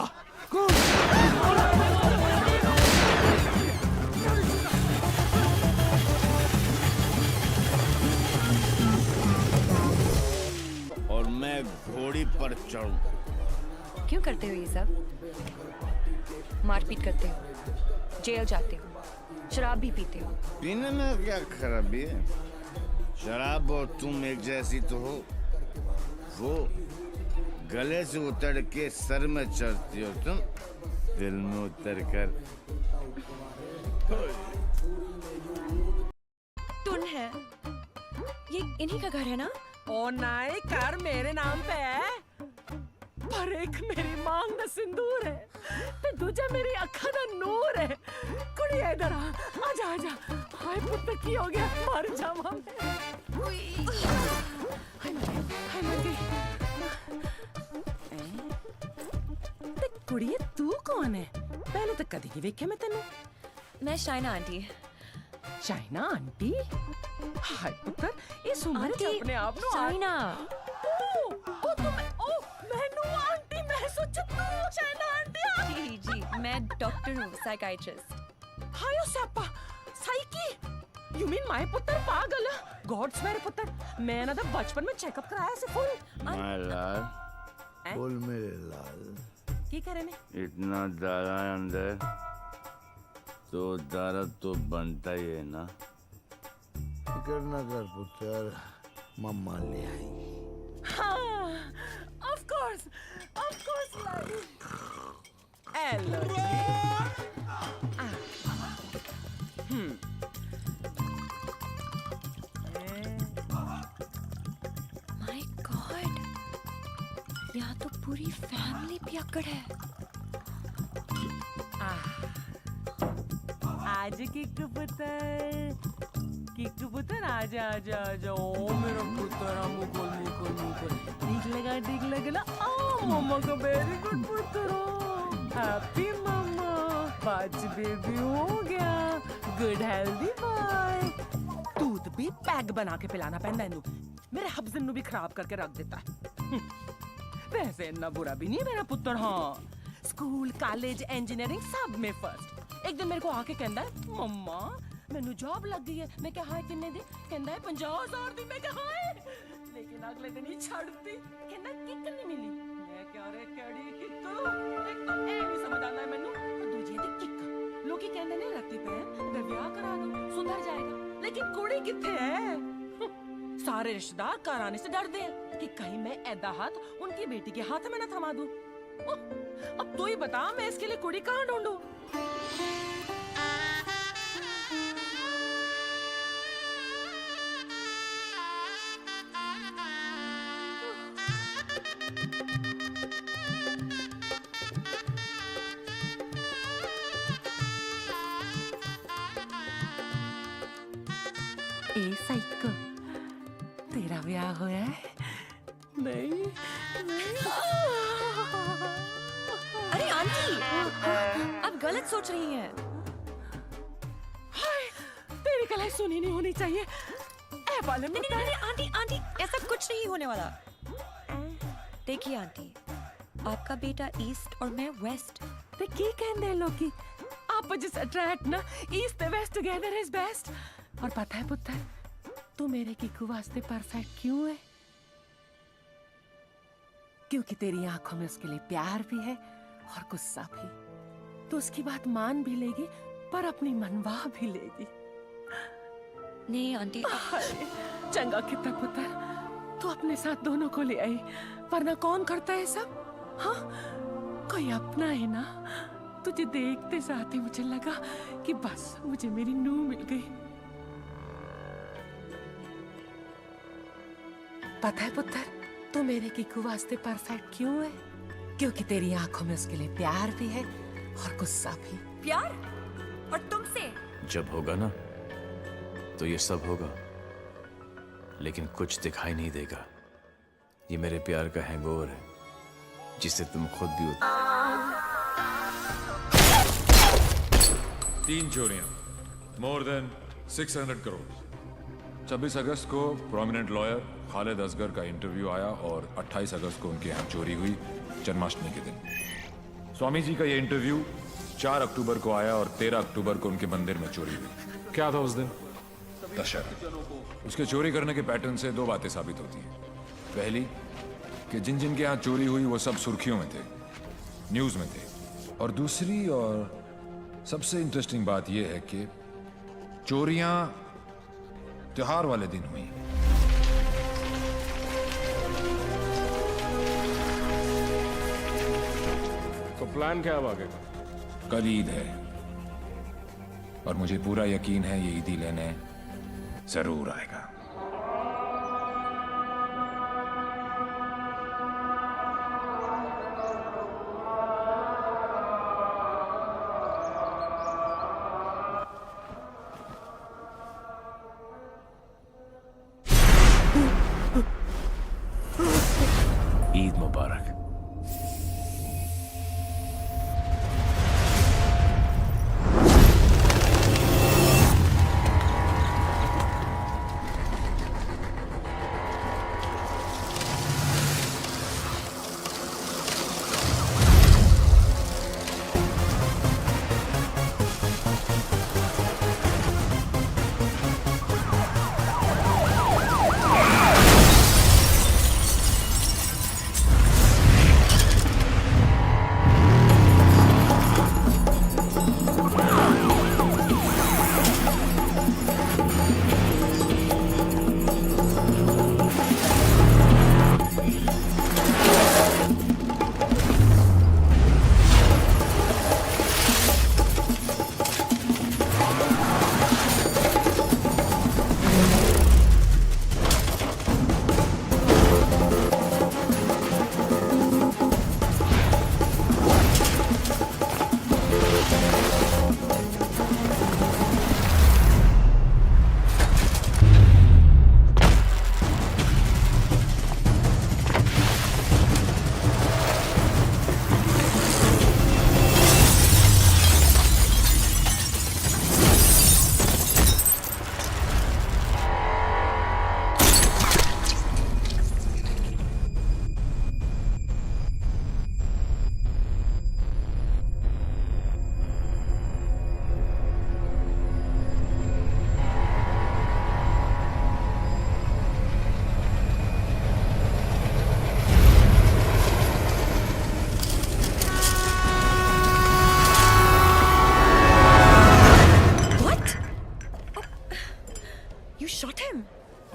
Speaker 14: और मैं घोड़ी पर चढ़ूं।
Speaker 4: क्यों करते हो ये सब? मारपीट करते हो, जेल जाते हो, शराब भी पीते हो।
Speaker 14: पीने में क्या खराबी है? शराब और तुम एक जैसी तो हो। वो गले से उतर के सर में चढ़ती हो, तुम दिल में उतर कर।
Speaker 4: टुन है, ये इन्हीं का घर है ना?
Speaker 11: ओ नाई, घर मेरे नाम पे है, पर एक मेरी मांग दा सिंदूर है, ते दूजा मेरी अखा दा नूर है। कुड़ी इधर आ, आजा आजा। हाय पुत्र की हो गया, मर जावा मैं। हाय मर गई। ते कुड़िए तू कौन है? पहले तो कदी नहीं वेख्या मैं तेनू।
Speaker 4: मैं शाइना आंटी।
Speaker 11: शाइना आंटी? हाय पुत्र, इस उम्र च
Speaker 4: आंटी,
Speaker 11: अपने आप नु
Speaker 4: शाइना।
Speaker 11: ओ तुम, ओ मैनू आंटी मैं सोचा तू शाइना आंटी।
Speaker 4: जी जी, मैं डॉक्टर हूँ, साइकाइट्रिस्ट।
Speaker 11: हायो सप्पा, साइकी। यू मीन माय पुत्र पागल? गॉड्स मेरे पुत्र, मैं ना बचपन में चेकअप कराया से फुल।
Speaker 14: माय लाल,
Speaker 1: बोल मेरे लाल,
Speaker 11: की करे ने?
Speaker 14: इतना दारा है अंदर, तो दारा तो बनता ही है ना।
Speaker 1: फिकर न कर पुत्र, मम्मा ले आई।
Speaker 11: हाँ, of course Lali. Hello
Speaker 4: my God, यहाँ तो पूरी फैमिली पियक्कड़ है।
Speaker 11: आज किक्कू पुत्र आजा आजा आजा। ओ मेरा पुत्र, मुकुल ठीक लगा ना। ओ मम्मा का वेरी गुड पुत्र, हैप्पी मम्मा, पांच बेबी हो गया, गुड हेल्दी बॉय। दूध भी पैग बना के पिलाना पैंदा इनू, मेरे हब्जन नु भी खराब करके रख देता है। वैसे इतना बुरा भी नहीं मेरा पुत्र। हाँ, स्कूल कॉलेज इंजीनियरिंग सब में फर्स्ट। एक दिन मेरे को आके कहता है, मम्मा मैनू जॉब लग गई है। मैं क्या हाय किन्ने दी? कहता है 50,000 दी। मैं क्या हाय, लेकिन अगले दिन ही छड़ दी। कहता किक नहीं मिली। मैं क्या रे केड़ी किक? एक तो ए नहीं समझ आना है मैनू, और दूजी दी किक। लोकी कहंदे ने रत्ती पैन ते ब्याह करा दो, सुधर जाएगा। लेकिन कुड़ी किथे है? सारे रिश्तेदार घर आने से डरते हैं कि कहीं मैं ऐदा हाथ उनकी बेटी के हाथ में न थमा दूं। अब तू ही बता, मैं इसके लिए कुड़ी कहाँ ढूंढूं? ए साइको, तेरा ब्याह हुआ है? नहीं।
Speaker 4: अरे आंटी, आप गलत सोच रही हैं।
Speaker 11: हाय, तेरी कलाई सुनी नहीं होनी चाहिए। ए बाले में
Speaker 4: नहीं आंटी, आंटी ऐसा कुछ नहीं होने वाला। देखिए आंटी, आपका बेटा ईस्ट और मैं वेस्ट।
Speaker 11: ते की कहंदे लोग आप जिस अट्रैक्ट ना, ईस्ट ते वेस्ट टुगेदर इज बेस्ट। और पता है पुत्र, तू मेरे किकू वास्ते परफेक्ट क्यों है? क्योंकि तेरी आंखों में उसके लिए प्यार भी है और गुस्सा भी। तो उसकी बात मान भी लेगी, पर अपनी मनवा भी लेगी।
Speaker 4: नहीं आंटी,
Speaker 11: चंगा कितना पुत्र, तू अपने साथ दोनों को ले आई, वरना कौन करता है सब? हाँ, कोई अपना है ना। तुझे देखते साथ ही मुझे लगा कि बस मुझे मेरी नूह मिल गई। पता है पुत्र, तू मेरे किकू वास्ते परफेक्ट क्यों है? क्योंकि तेरी आंखों में उसके लिए प्यार भी है और गुस्सा भी।
Speaker 4: प्यार? और तुमसे?
Speaker 9: जब होगा ना, तो ये सब होगा, लेकिन कुछ दिखाई नहीं देगा। ये मेरे प्यार का हैंगओवर है, जिसे तुम खुद भी
Speaker 6: 3 चोरियां, मोर देन 600 करोड़। 26 अगस्त को प्रोमिनेंट लॉयर खालिद असगर का इंटरव्यू आया और 28 अगस्त को उनके यहाँ चोरी हुई, जन्माष्टमी के दिन। स्वामी जी का ये इंटरव्यू 4 अक्टूबर को आया और 13 अक्टूबर को उनके मंदिर में चोरी हुई। क्या था उस दिन? दशहरा। उसके चोरी करने के पैटर्न से 2 बातें साबित होती हैं। पहली कि जिन जिन के यहाँ चोरी हुई वो सब सुर्खियों में थे, न्यूज में थे। और दूसरी और सबसे इंटरेस्टिंग बात यह है कि चोरियां त्योहार वाले दिन हुई।
Speaker 8: तो प्लान क्या अब आगे का?
Speaker 6: कल ईद है और मुझे पूरा यकीन है ये ईदी लेने जरूर आएगा।
Speaker 9: ईद मुबारक।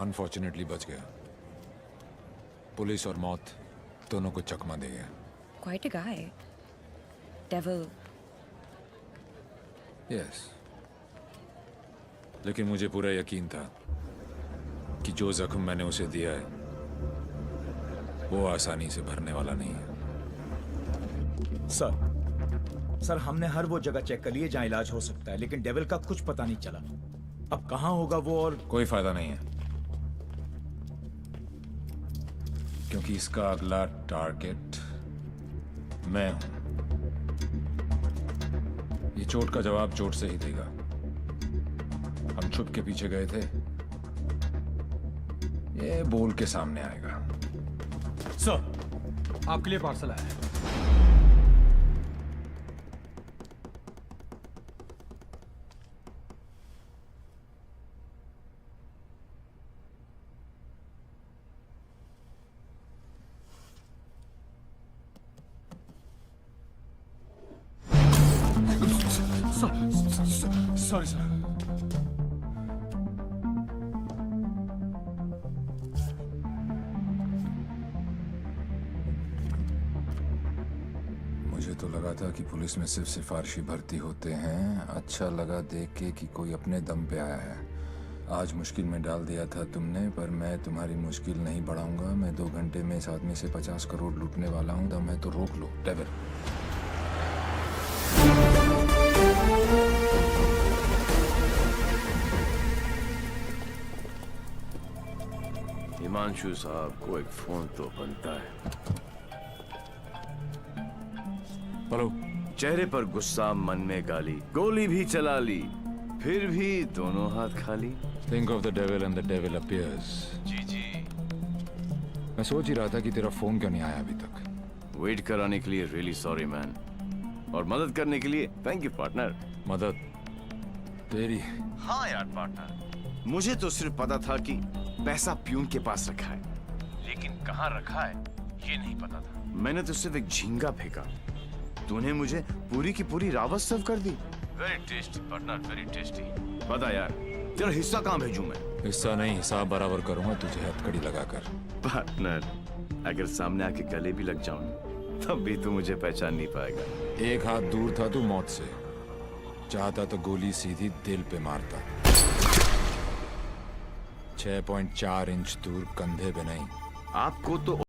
Speaker 6: अनफॉर्चुनेटली बच गया। पुलिस और मौत दोनों को चकमा दे गया।
Speaker 4: Quite a guy. Devil.
Speaker 6: Yes, लेकिन मुझे पूरा यकीन था कि जो जख्म मैंने उसे दिया है वो आसानी से भरने वाला नहीं है।
Speaker 16: सर हमने हर वो जगह चेक कर लिए जहां इलाज हो सकता है, लेकिन डेविल का कुछ पता नहीं चला। अब कहां होगा वो, और
Speaker 6: कोई फायदा नहीं है क्योंकि इसका अगला टारगेट मैं हूं। ये चोट का जवाब चोट से ही देगा। हम छुप के पीछे गए थे, ये बोल के सामने आएगा।
Speaker 8: सर, आपके लिए पार्सल आया है। Sorry sir.
Speaker 6: मुझे तो लगा था कि पुलिस में सिर्फ सिफारिशी भर्ती होते हैं। अच्छा लगा देख के कि कोई अपने दम पे आया है। आज मुश्किल में डाल दिया था तुमने, पर मैं तुम्हारी मुश्किल नहीं बढ़ाऊंगा। मैं 2 घंटे में इस आदमी से 50 करोड़ लूटने वाला हूं। दम है तो रोक लो डेविल।
Speaker 14: हिमांशु साहब को एक फोन तो बनता है।
Speaker 6: हेलो।
Speaker 14: चेहरे पर गुस्सा, मन में गाली, गोली भी चला ली, फिर भी दोनों हाथ खाली।
Speaker 6: Think of the devil and the devil appears.
Speaker 14: जी जी।
Speaker 6: मैं सोच ही रहा था कि तेरा फोन क्यों नहीं आया अभी तक।
Speaker 9: वेट कराने के लिए रियली सॉरी मैन, और मदद करने के लिए थैंक यू पार्टनर।
Speaker 6: मदद तेरी?
Speaker 9: हाँ यार पार्टनर, मुझे तो सिर्फ पता था कि पैसा प्यून के पास रखा है, लेकिन कहाँ रखा है ये नहीं पता था। मैंने तो सिर्फ एक झींगा फेंका, तूने मुझे पूरी की पूरी रावत सर्व कर दी। Very tasty partner, very tasty. बता यार, तेरा हिस्सा कहाँ भेजूं मैं?
Speaker 6: हिस्सा नहीं, हिसाब बराबर करूंगा तुझे हथकड़ी लगाकर।
Speaker 9: पार्टनर, अगर सामने आके गले भी लग जाऊं तब भी तू मुझे पहचान नहीं पाएगा।
Speaker 6: एक हाथ दूर था तू मौत से, चाहता तो गोली सीधी दिल पे मारता। 6.4 इंच दूर कंधे पे नहीं।
Speaker 9: आपको तो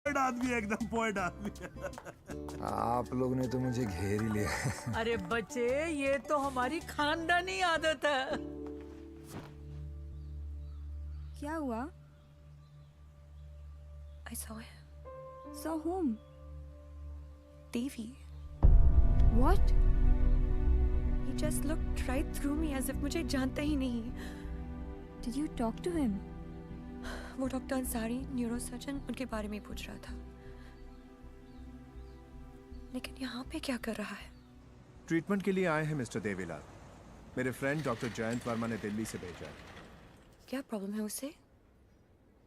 Speaker 5: आदमी, एकदम पॉइंट आदमी।
Speaker 6: आप लोग ने तो मुझे घेर ही लिया।
Speaker 11: अरे बच्चे, ये तो हमारी खानदानी आदत है।
Speaker 10: क्या हुआ?
Speaker 4: I saw him.
Speaker 10: Saw whom?
Speaker 4: Devi.
Speaker 10: What?
Speaker 4: He just looked right through me as if मुझे जानता ही नहीं।
Speaker 10: Did you talk to him?
Speaker 4: वो डॉक्टर अंसारी, न्यूरोसर्जन, उनके बारे में पूछ रहा था। लेकिन यहाँ पे क्या कर रहा है?
Speaker 9: ट्रीटमेंट के लिए आए हैं मिस्टर देवीलाल। मेरे फ्रेंड डॉक्टर जयंत वर्मा ने दिल्ली से भेजा है।
Speaker 4: क्या प्रॉब्लम है उसे?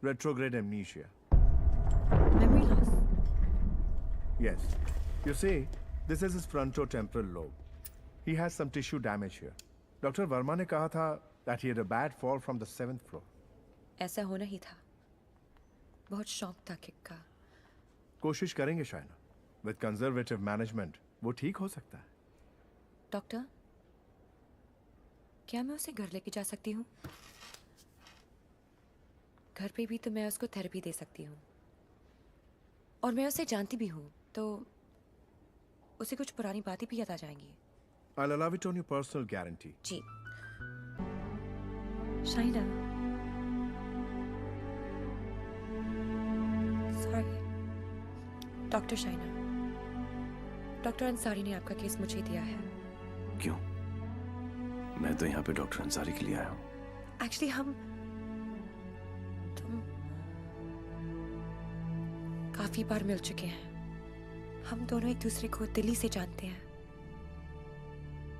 Speaker 9: Retrograde amnesia.
Speaker 4: Memory loss?
Speaker 9: Yes. You see, this is his frontotemporal lobe. He has some tissue damage here. Doctor Verma ने कहा था that he had a bad fall from the 7th floor.
Speaker 4: ऐसा होना ही था। बहुत शौक था किक का।
Speaker 9: कोशिश करेंगे शायना। With conservative management, वो ठीक हो सकता है।
Speaker 4: डॉक्टर, क्या मैं उसे घर लेके जा सकती हूँ? घर पे भी तो मैं उसको थेरेपी दे सकती हूँ, और मैं उसे जानती भी हूँ, तो उसे कुछ पुरानी बातें भी याद आ जाएंगी।
Speaker 9: I'll allow it on your personal guarantee.
Speaker 4: जी। Shaina, sorry. Doctor Shaina, doctor Ansari ने आपका केस मुझे दिया है।
Speaker 9: क्यों? मैं तो यहाँ पे डॉक्टर अंसारी के लिए आया हूँ।
Speaker 4: एक्चुअली तुम काफी बार मिल चुके हैं। हम दोनों एक दूसरे को दिल्ली से जानते हैं।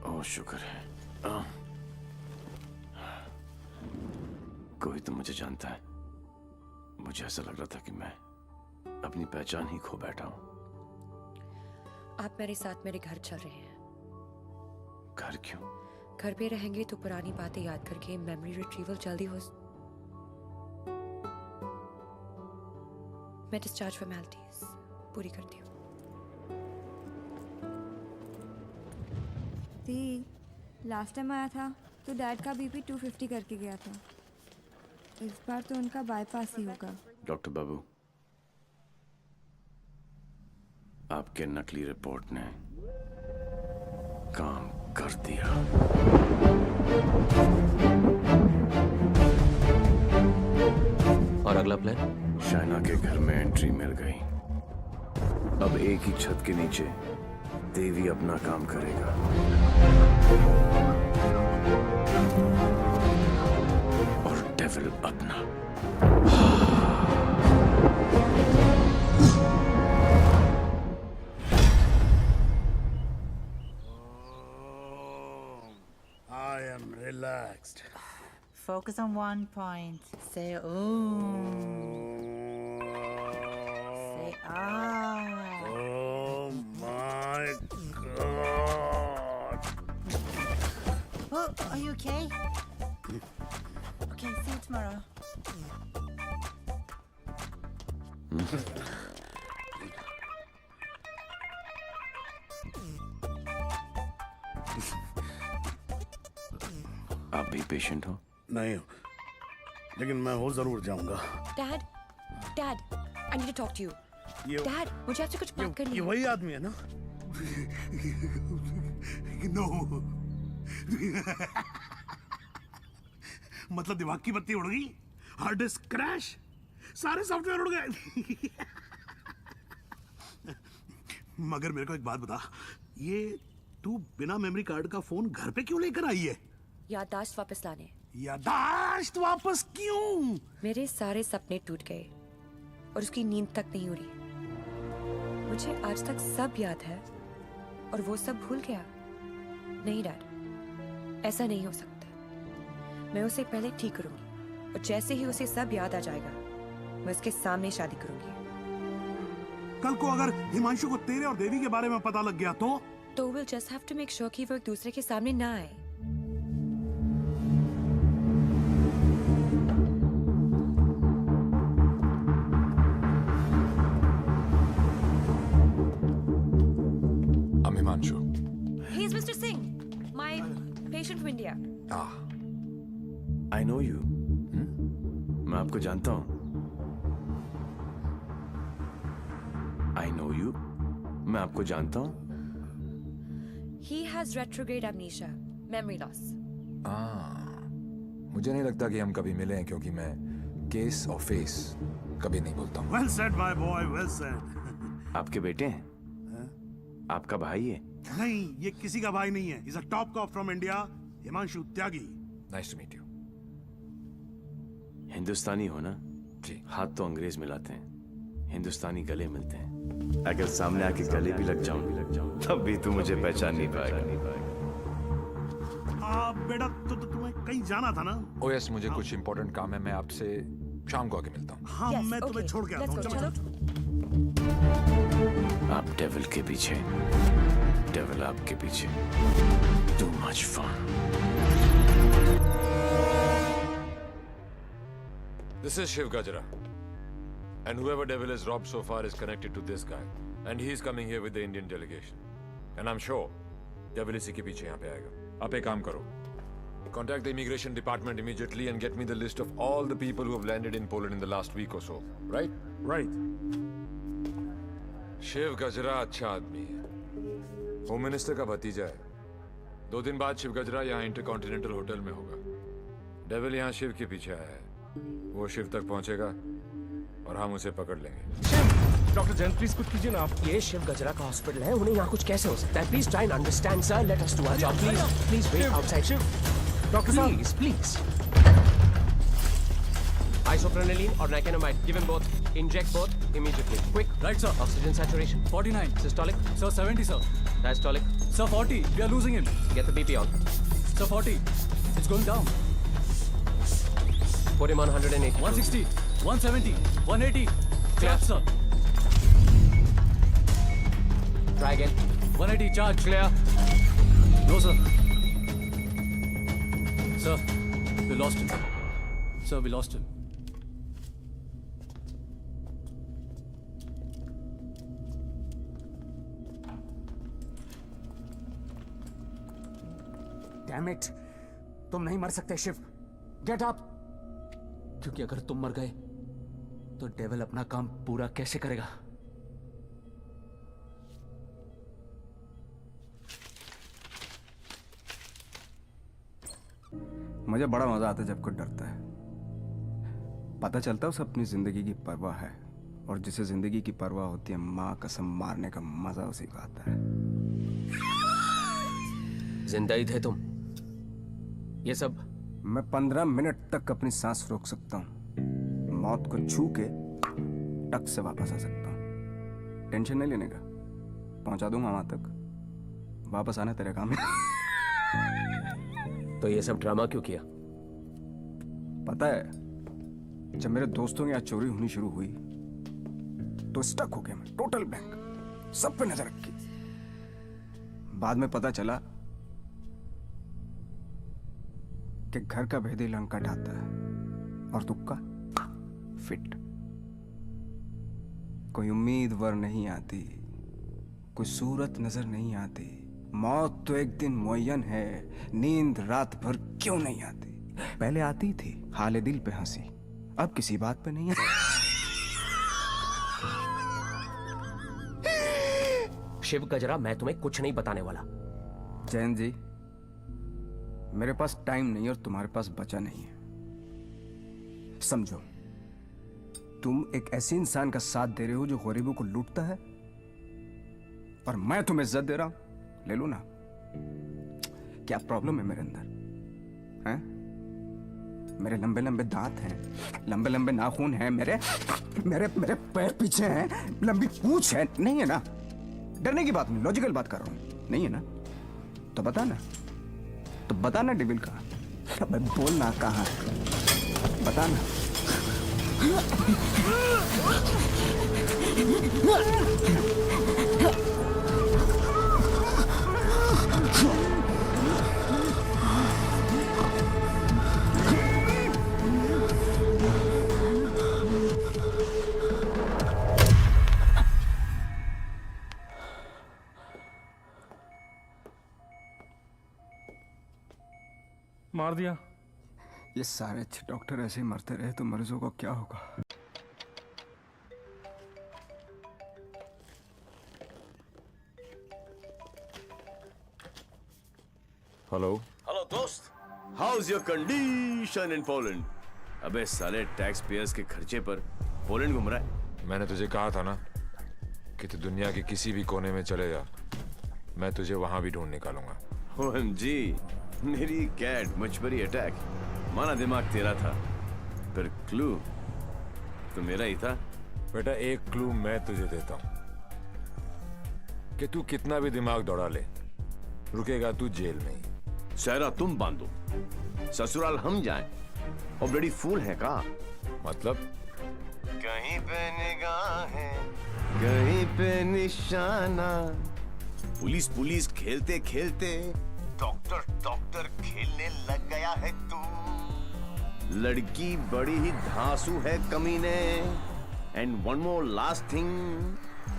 Speaker 9: ओह शुक्र है। कोई तो मुझे जानता है। मुझे ऐसा लग रहा था कि मैं अपनी पहचान ही खो बैठा हूँ।
Speaker 4: आप मेरे साथ मेरे घर चल रहे हैं।
Speaker 9: घर क्यों?
Speaker 4: घर पे रहेंगे तो पुरानी बातें याद करके मेमोरी रिट्रीवल जल्दी हो। मैं डिस्चार्ज फॉर्मेलिटीज पूरी करती हूँ।
Speaker 10: लास्ट टाइम आया था तो डैड का बीपी 250 करके गया था। इस बार तो उनका बाईपास ही होगा।
Speaker 9: डॉक्टर बाबू, आपके नकली रिपोर्ट ने काम कर दिया।
Speaker 13: और अगला प्लान?
Speaker 9: शाइना के घर में एंट्री मिल गई। अब एक ही छत के नीचे देवी अपना काम करेगा। और डेविल अपना।
Speaker 5: I am relaxed.
Speaker 11: Focus on one point. Say Om. Say Ah.
Speaker 5: Oh my God.
Speaker 11: Oh, are you okay? Okay, see you tomorrow.
Speaker 9: आप भी पेशेंट हो?
Speaker 5: नहीं हो, लेकिन मैं हो जरूर जाऊंगा।
Speaker 4: Dad, dad, I need to talk to you. Dad, मुझे आपसे कुछ बात करनी
Speaker 5: ये
Speaker 4: है।
Speaker 5: वही आदमी है ना? नो। मतलब दिमाग की बत्ती उड़ गई, हार्ड डिस्क क्रैश, सारे सॉफ्टवेयर उड़ गए। मगर मेरे को एक बात बता, ये तू बिना मेमोरी कार्ड का फोन घर पे क्यों लेकर आई है?
Speaker 4: याददाश्त वापस लाने।
Speaker 5: याददाश्त वापस क्यों?
Speaker 4: मेरे सारे सपने टूट गए, और उसकी नींद तक नहीं उड़ी। मुझे आज तक सब याद है और वो सब भूल गया। नहीं डैड, ऐसा नहीं हो सकता। मैं उसे पहले ठीक करूंगी और जैसे ही उसे सब याद आ जाएगा मैं उसके सामने शादी करूंगी।
Speaker 5: कल को अगर हिमांशु को तेरे और देवी के बारे में पता लग गया तो
Speaker 4: we'll just have to make sure कि वो एक दूसरे के सामने ना आए।
Speaker 6: I'm Himanshu.
Speaker 4: He is Mr. Singh, my patient from India.
Speaker 9: I know you. मैं आपको जानता हूं। I know you. मैं आपको जानता हूं।
Speaker 4: He has retrograde amnesia, memory loss.
Speaker 6: मुझे नहीं लगता कि हम कभी मिले हैं क्योंकि मैं केस और फेस कभी नहीं बोलता हूँ।
Speaker 5: Well said my boy, well said.
Speaker 9: आपके बेटे हैं? आपका भाई है?
Speaker 5: नहीं, ये किसी का भाई नहीं है। He's a top cop from India, Himanshu Tyagi.
Speaker 6: Nice to meet you.
Speaker 9: हिंदुस्तानी हो ना?
Speaker 6: जी।
Speaker 9: हाथ तो अंग्रेज मिलाते हैं, हिंदुस्तानी गले मिलते हैं। अगर सामने आके गले भी लग जाऊं तब भी तू मुझे पहचान नहीं पाएगा।
Speaker 5: बेटा तो तुम्हें कहीं जाना था ना?
Speaker 6: ओह यस, मुझे कुछ इंपॉर्टेंट काम है। मैं आपसे शाम को आके मिलता हूँ।
Speaker 5: हाँ,
Speaker 4: Yes,
Speaker 5: मैं तुम्हें
Speaker 4: okay.
Speaker 5: छोड़ के आता
Speaker 4: Let's
Speaker 5: हूँ।
Speaker 4: go,
Speaker 5: चलो,
Speaker 4: चलो।
Speaker 5: चलो।
Speaker 9: आप डेविल के पीछे, डेविल आपके पीछे। Too much fun.
Speaker 6: This is Shiv Gajra. And whoever devil has robbed so far is connected to this guy. And he's coming here with the Indian delegation. And I'm sure devil इसी के पीछे यहाँ पे आएगा। आप एक काम करो. Contact the immigration department immediately and get me the list of all the people who have landed in Poland in the last week or so. Right?
Speaker 5: Right.
Speaker 6: Shiv गजरा अच्छा आदमी है। होम मिनिस्टर का भतीजा है। 2 दिन बाद शिव गजरा यहाँ इंटरकॉन्टिनेंटल होटल में होगा। डेविल यहाँ शिव के पीछे आया है। वो शिव तक पहुंचेगा और हम उसे पकड़ लेंगे।
Speaker 17: डॉक्टर जैन प्लीज कुछ कीजिए ना आप। ये शिव गजरा का हॉस्पिटल है, उन्हें यहाँ कुछ कैसे हो सकता है? Please try and understand sir, let us do our job please. Please wait outside. Doctor साहब please. Isoprenylene or nicotinamide, give him both. Inject both immediately. Quick.
Speaker 8: Right, sir.
Speaker 17: Oxygen saturation
Speaker 8: 49.
Speaker 17: systolic,
Speaker 8: Sir, 70, sir.
Speaker 17: diastolic.
Speaker 8: Sir, 40. We are losing him.
Speaker 17: Get the BP on.
Speaker 8: Sir, 40. It's going down.
Speaker 17: Put him on 180.
Speaker 8: 160. 170. 180.
Speaker 17: Clear.
Speaker 8: Charge, sir.
Speaker 17: Try again.
Speaker 8: 180. Charge.
Speaker 17: Clear.
Speaker 8: No, sir. Sir, we lost him. Sir, we lost him.
Speaker 17: Damn it! तुम नहीं मर सकते Shiv. Get up! क्योंकि अगर तुम मर गए तो डेविल अपना काम पूरा कैसे करेगा?
Speaker 18: मुझे बड़ा मजा आता है जब कोई डरता है। पता चलता है उसे अपनी जिंदगी की परवाह है, और जिसे जिंदगी की परवाह होती है माँ कसम मारने का मजा उसी को आता है।
Speaker 17: जिंदा ही थे तुम? ये सब?
Speaker 18: मैं 15 मिनट तक अपनी सांस रोक सकता हूँ, मौत को छू के टक से वापस आ सकता हूँ। टेंशन नहीं लेने का, पहुंचा दूंगा वहां तक। वापस आना तेरे काम है।
Speaker 17: तो ये सब ड्रामा क्यों किया?
Speaker 18: पता है, जब मेरे दोस्तों के यहाँ चोरी होनी शुरू हुई तो स्टक हो गया मैं, टोटल ब्लैंक, सब पे नजर रखी। बाद में पता चला कि घर का भेदी लंका ढाता है और तुक्का फिट। कोई उम्मीदवार नहीं आती, कोई सूरत नजर नहीं आती। मौत तो एक दिन मुअय्यन है, नींद रात भर क्यों नहीं आती? पहले आती थी हाले दिल पे हंसी, अब किसी बात पे नहीं आती।
Speaker 17: शिव गजरा, मैं तुम्हें कुछ नहीं बताने वाला।
Speaker 18: जैन जी, मेरे पास टाइम नहीं और तुम्हारे पास बचा नहीं है। समझो, तुम एक ऐसे इंसान का साथ दे रहे हो जो गरीबों को लूटता है, और मैं तुम्हें इज्जत दे रहा हूं। ले लो ना। क्या प्रॉब्लम है मेरे अंदर? हैं? मेरे लंबे लंबे दांत हैं, लंबे लंबे नाखून हैं, मेरे मेरे मेरे पैर पीछे हैं, लंबी पूंछ है। नहीं है ना? डरने की बात नहीं, लॉजिकल बात कर रहा हूँ। नहीं है ना? तो बता ना डेविल कहाँ? अबे बोल ना कहाँ है, बता ना।
Speaker 8: मार दिया।
Speaker 18: ये सारे अच्छे डॉक्टर ऐसे ही मरते रहे तो मरीजों को क्या होगा?
Speaker 9: हेलो दोस्त, how is your condition in Poland? अबे साले टैक्स पेयर्स के खर्चे पर पोलैंड घूम रहा है।
Speaker 6: मैंने तुझे कहा था ना कि तू दुनिया के किसी भी कोने में चले जा, मैं तुझे वहां भी ढूंढ निकालूंगा।
Speaker 9: OMG, मेरी कैट मुझ पर ही अटैक। माना दिमाग तेरा था, पर क्लू तो मेरा ही था।
Speaker 6: बेटा एक क्लू मैं तुझे देता हूं कि तू कितना भी दिमाग दौड़ा ले, रुकेगा तू जेल में ही।
Speaker 9: सहरा तुम बांधो, ससुराल हम जाएं। और बड़ी फूल है का?
Speaker 6: मतलब
Speaker 9: कहीं पे निगाहें, कहीं पे निशाना। पुलिस खेलते खेलते डॉक्टर खेलने लग गया है तू। लड़की बड़ी ही धांसू है कमीने। And one more last thing,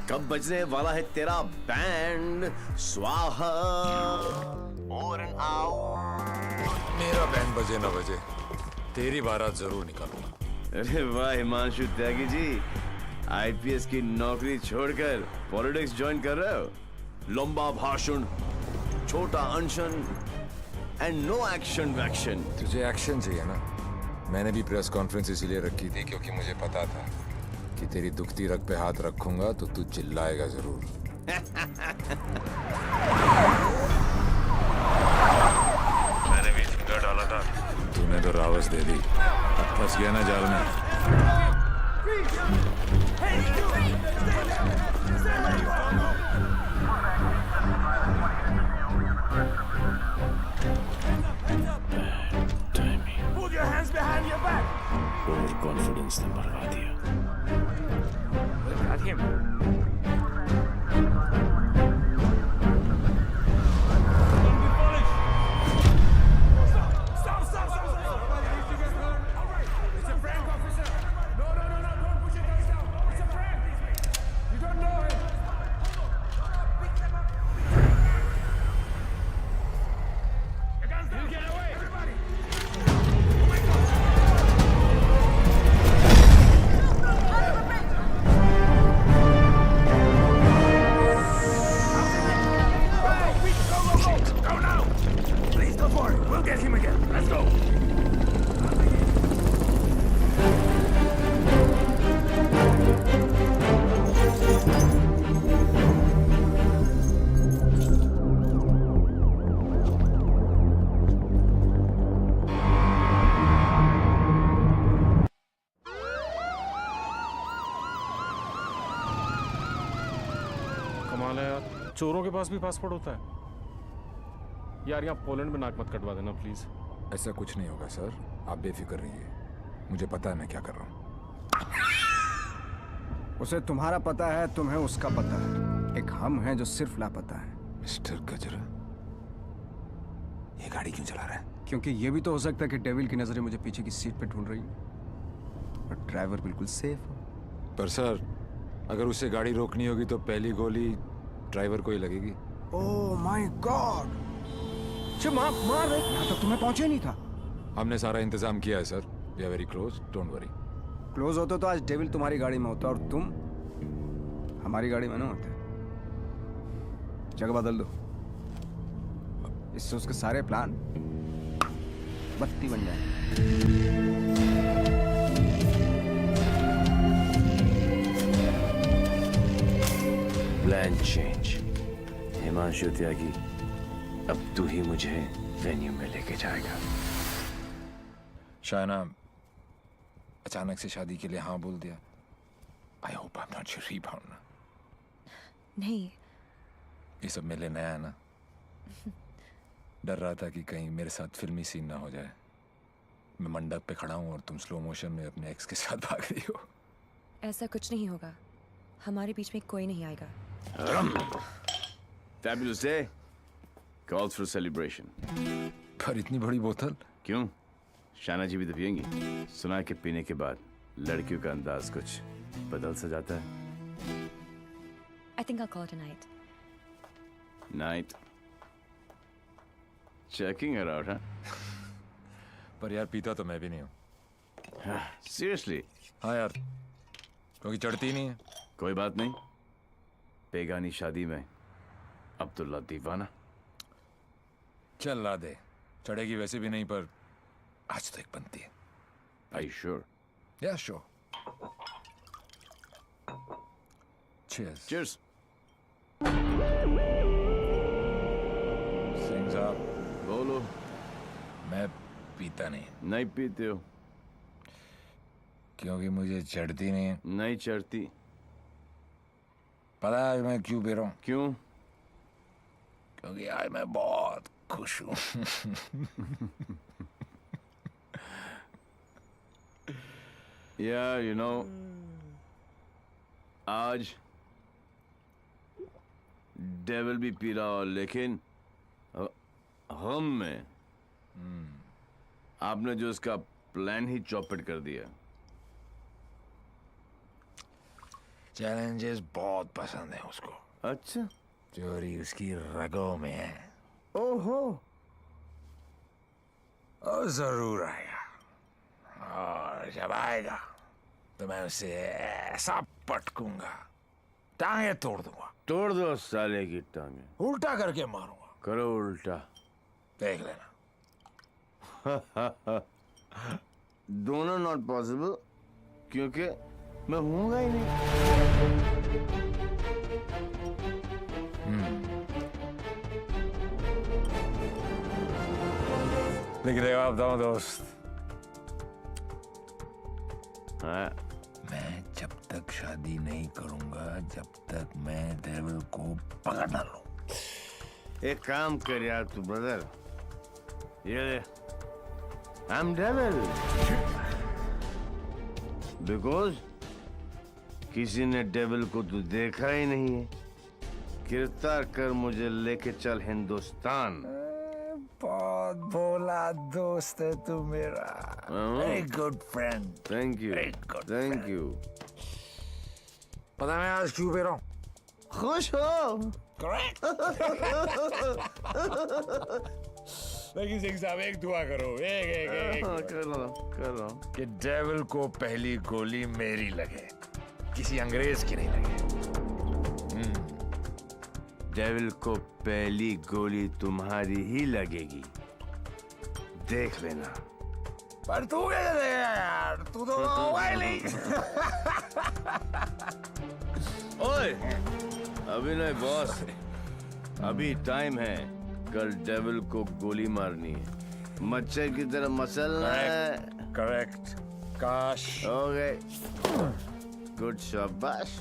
Speaker 9: कब बजने वाला है तेरा बैंड? स्वाहा ओवर एंड आउट।
Speaker 6: मेरा बैंड बजे ना बजे, तेरी बारात जरूर निकालूंगा।
Speaker 9: अरे वाह हिमांशु त्यागी जी, IPS की नौकरी छोड़कर पॉलिटिक्स ज्वाइन कर रहे हो? लंबा भाषण, छोटा अनशन एंड नो एक्शन वैक्शन।
Speaker 6: तुझे एक्शन चाहिए ना? मैंने भी प्रेस कॉन्फ्रेंस इसीलिए रखी थी क्योंकि मुझे पता था कि तेरी दुखती रग पे हाथ रखूंगा तो तू चिल्लाएगा जरूर। मैंने भी झुंगा डाला था, तूने तो रावस दे दी। अब फंस गया ना जाल में।
Speaker 3: Put your hands behind your back.
Speaker 9: Over confidence ने मरवा दिया।
Speaker 3: Got him.
Speaker 8: कमाल है यार, चोरों के पास भी पासपोर्ट होता है। यार यहाँ पोलैंड में नाक मत कटवा देना प्लीज।
Speaker 6: ऐसा कुछ नहीं होगा सर, आप बेफिक्र रहिए, मुझे पता है मैं क्या कर रहा हूँ।
Speaker 18: उसे तुम्हारा पता है, तुम्हें उसका पता है। एक हम हैं जो सिर्फ लापता है।
Speaker 6: मिस्टर गजरा, ये गाड़ी क्यों चला रहा है?
Speaker 18: क्योंकि ये भी तो हो सकता है कि डेविल की नजरें मुझे पीछे की सीट पे ढूंढ रही हैं और ड्राइवर बिल्कुल सेफ हो।
Speaker 6: पर सर, अगर उसे गाड़ी रोकनी होगी तो पहली गोली ड्राइवर को ही लगेगी।
Speaker 18: Oh my God! मार रहे, यहाँ तक तुम्हें पहुंचे नहीं था।
Speaker 6: हमने सारा इंतजाम किया है sir, we are very close, don't worry.
Speaker 18: Close होते तो आज डेविल तुम्हारी गाड़ी में होता और तुम हमारी गाड़ी में ना होते। जगह बदल दो, इससे उसके सारे प्लान बत्ती बन जाए।
Speaker 9: Plan change. हिमांशु त्यागी, अब तू ही मुझे वेन्यू में लेके जाएगा।
Speaker 6: शायना अचानक से शादी के लिए हाँ बोल दिया. I hope I'm not your rebound ना.
Speaker 4: नहीं.
Speaker 6: ये सब मेरे लिए नया है ना. डर रहा था कि कहीं मेरे साथ फिल्मी सीन ना हो जाए. मैं मंडप पे खड़ा हूँ और तुम स्लो मोशन में अपने एक्स के साथ भाग रही हो.
Speaker 4: ऐसा कुछ नहीं होगा. हमारे बीच में कोई नहीं आएगा.
Speaker 14: Fabulous day. Calls for celebration.
Speaker 6: पर इतनी बड़ी बोतल?
Speaker 14: क्यों? शाना जी भी तो पियेंगी. सुना कि पीने के बाद लड़कियों का अंदाज कुछ बदल सा जाता है.
Speaker 4: I think I'll call it a night.
Speaker 14: Night. Checking her out, huh?
Speaker 6: पर यार पीता तो मैं भी नहीं हूँ.
Speaker 14: Seriously?
Speaker 6: हाँ यार. क्योंकि चढ़ती नहीं है.
Speaker 14: कोई बात नहीं. बेगानी शादी में अब्दुल्ला दीवाना.
Speaker 6: चल ला दे. चढ़ेगी वैसे भी नहीं पर आज तो एक बनती है.
Speaker 14: Are you sure?
Speaker 6: Yeah, sure. Cheers.
Speaker 14: Cheers.
Speaker 6: Singh साहब.
Speaker 14: बोलो.
Speaker 6: मैं पीता नहीं.
Speaker 14: नहीं पीते हो?
Speaker 6: क्योंकि मुझे चढ़ती नहीं है.
Speaker 14: नहीं चढ़ती.
Speaker 6: पता है मैं क्यों पी रहा हूँ?
Speaker 14: क्यों?
Speaker 6: क्योंकि आज मैं बहुत खुश हूँ.
Speaker 14: Yeah, you know, आज डेविल भी पी रहा हो लेकिन हम में आपने जो इसका प्लान ही चौपट कर दिया.
Speaker 6: चैलेंजेस बहुत पसंद है उसको.
Speaker 14: अच्छा.
Speaker 6: चोरी उसकी रगों में है.
Speaker 14: ओहो.
Speaker 6: और जरूर आएगा. और जब आएगा तो मैं उसे ऐसा पटकूंगा टांगे तोड़ दूंगा.
Speaker 14: तोड़ दो साले की टांगे.
Speaker 6: उल्टा करके मारूंगा.
Speaker 14: करो उल्टा.
Speaker 6: देख लेना.
Speaker 14: दोनों नॉट पॉसिबल क्योंकि मैं हूंगा ही नहीं.
Speaker 6: लेकिन देखो आप दोनों दोस्त.
Speaker 14: हाँ.
Speaker 6: मैं जब तक शादी नहीं करूंगा जब तक मैं डेविल को पकड़ ना लूं.
Speaker 14: एक काम कर यार तू ब्रदर. ये I'm devil. Because किसी ने डेविल को तो देखा ही नहीं है. गिरफ्तार कर मुझे लेके चल हिंदुस्तान.
Speaker 6: बहुत भोला दोस्त है तू मेरा. Very good friend.
Speaker 14: Thank you. Thank you.
Speaker 6: पता मैं आज क्यों पी रहा हूँ?
Speaker 14: खुश हो?
Speaker 6: Correct. लेकिन सिंह साहब एक दुआ करो. एक
Speaker 14: कर रहा हूँ.
Speaker 6: कि डेविल को पहली गोली मेरी लगे, किसी अंग्रेज की नहीं लगे.
Speaker 14: डेविल को पहली गोली तुम्हारी ही लगेगी. देख लेना.
Speaker 6: पर तू कैसे देगा यार? तू तो होगा ही नहीं.
Speaker 14: ओए, अभी नहीं बॉस. अभी टाइम है. कल डेविल को गोली मारनी है. मच्छर की तरह मसलना है.
Speaker 6: करेक्ट. काश.
Speaker 14: ओके. गुड शाबाश.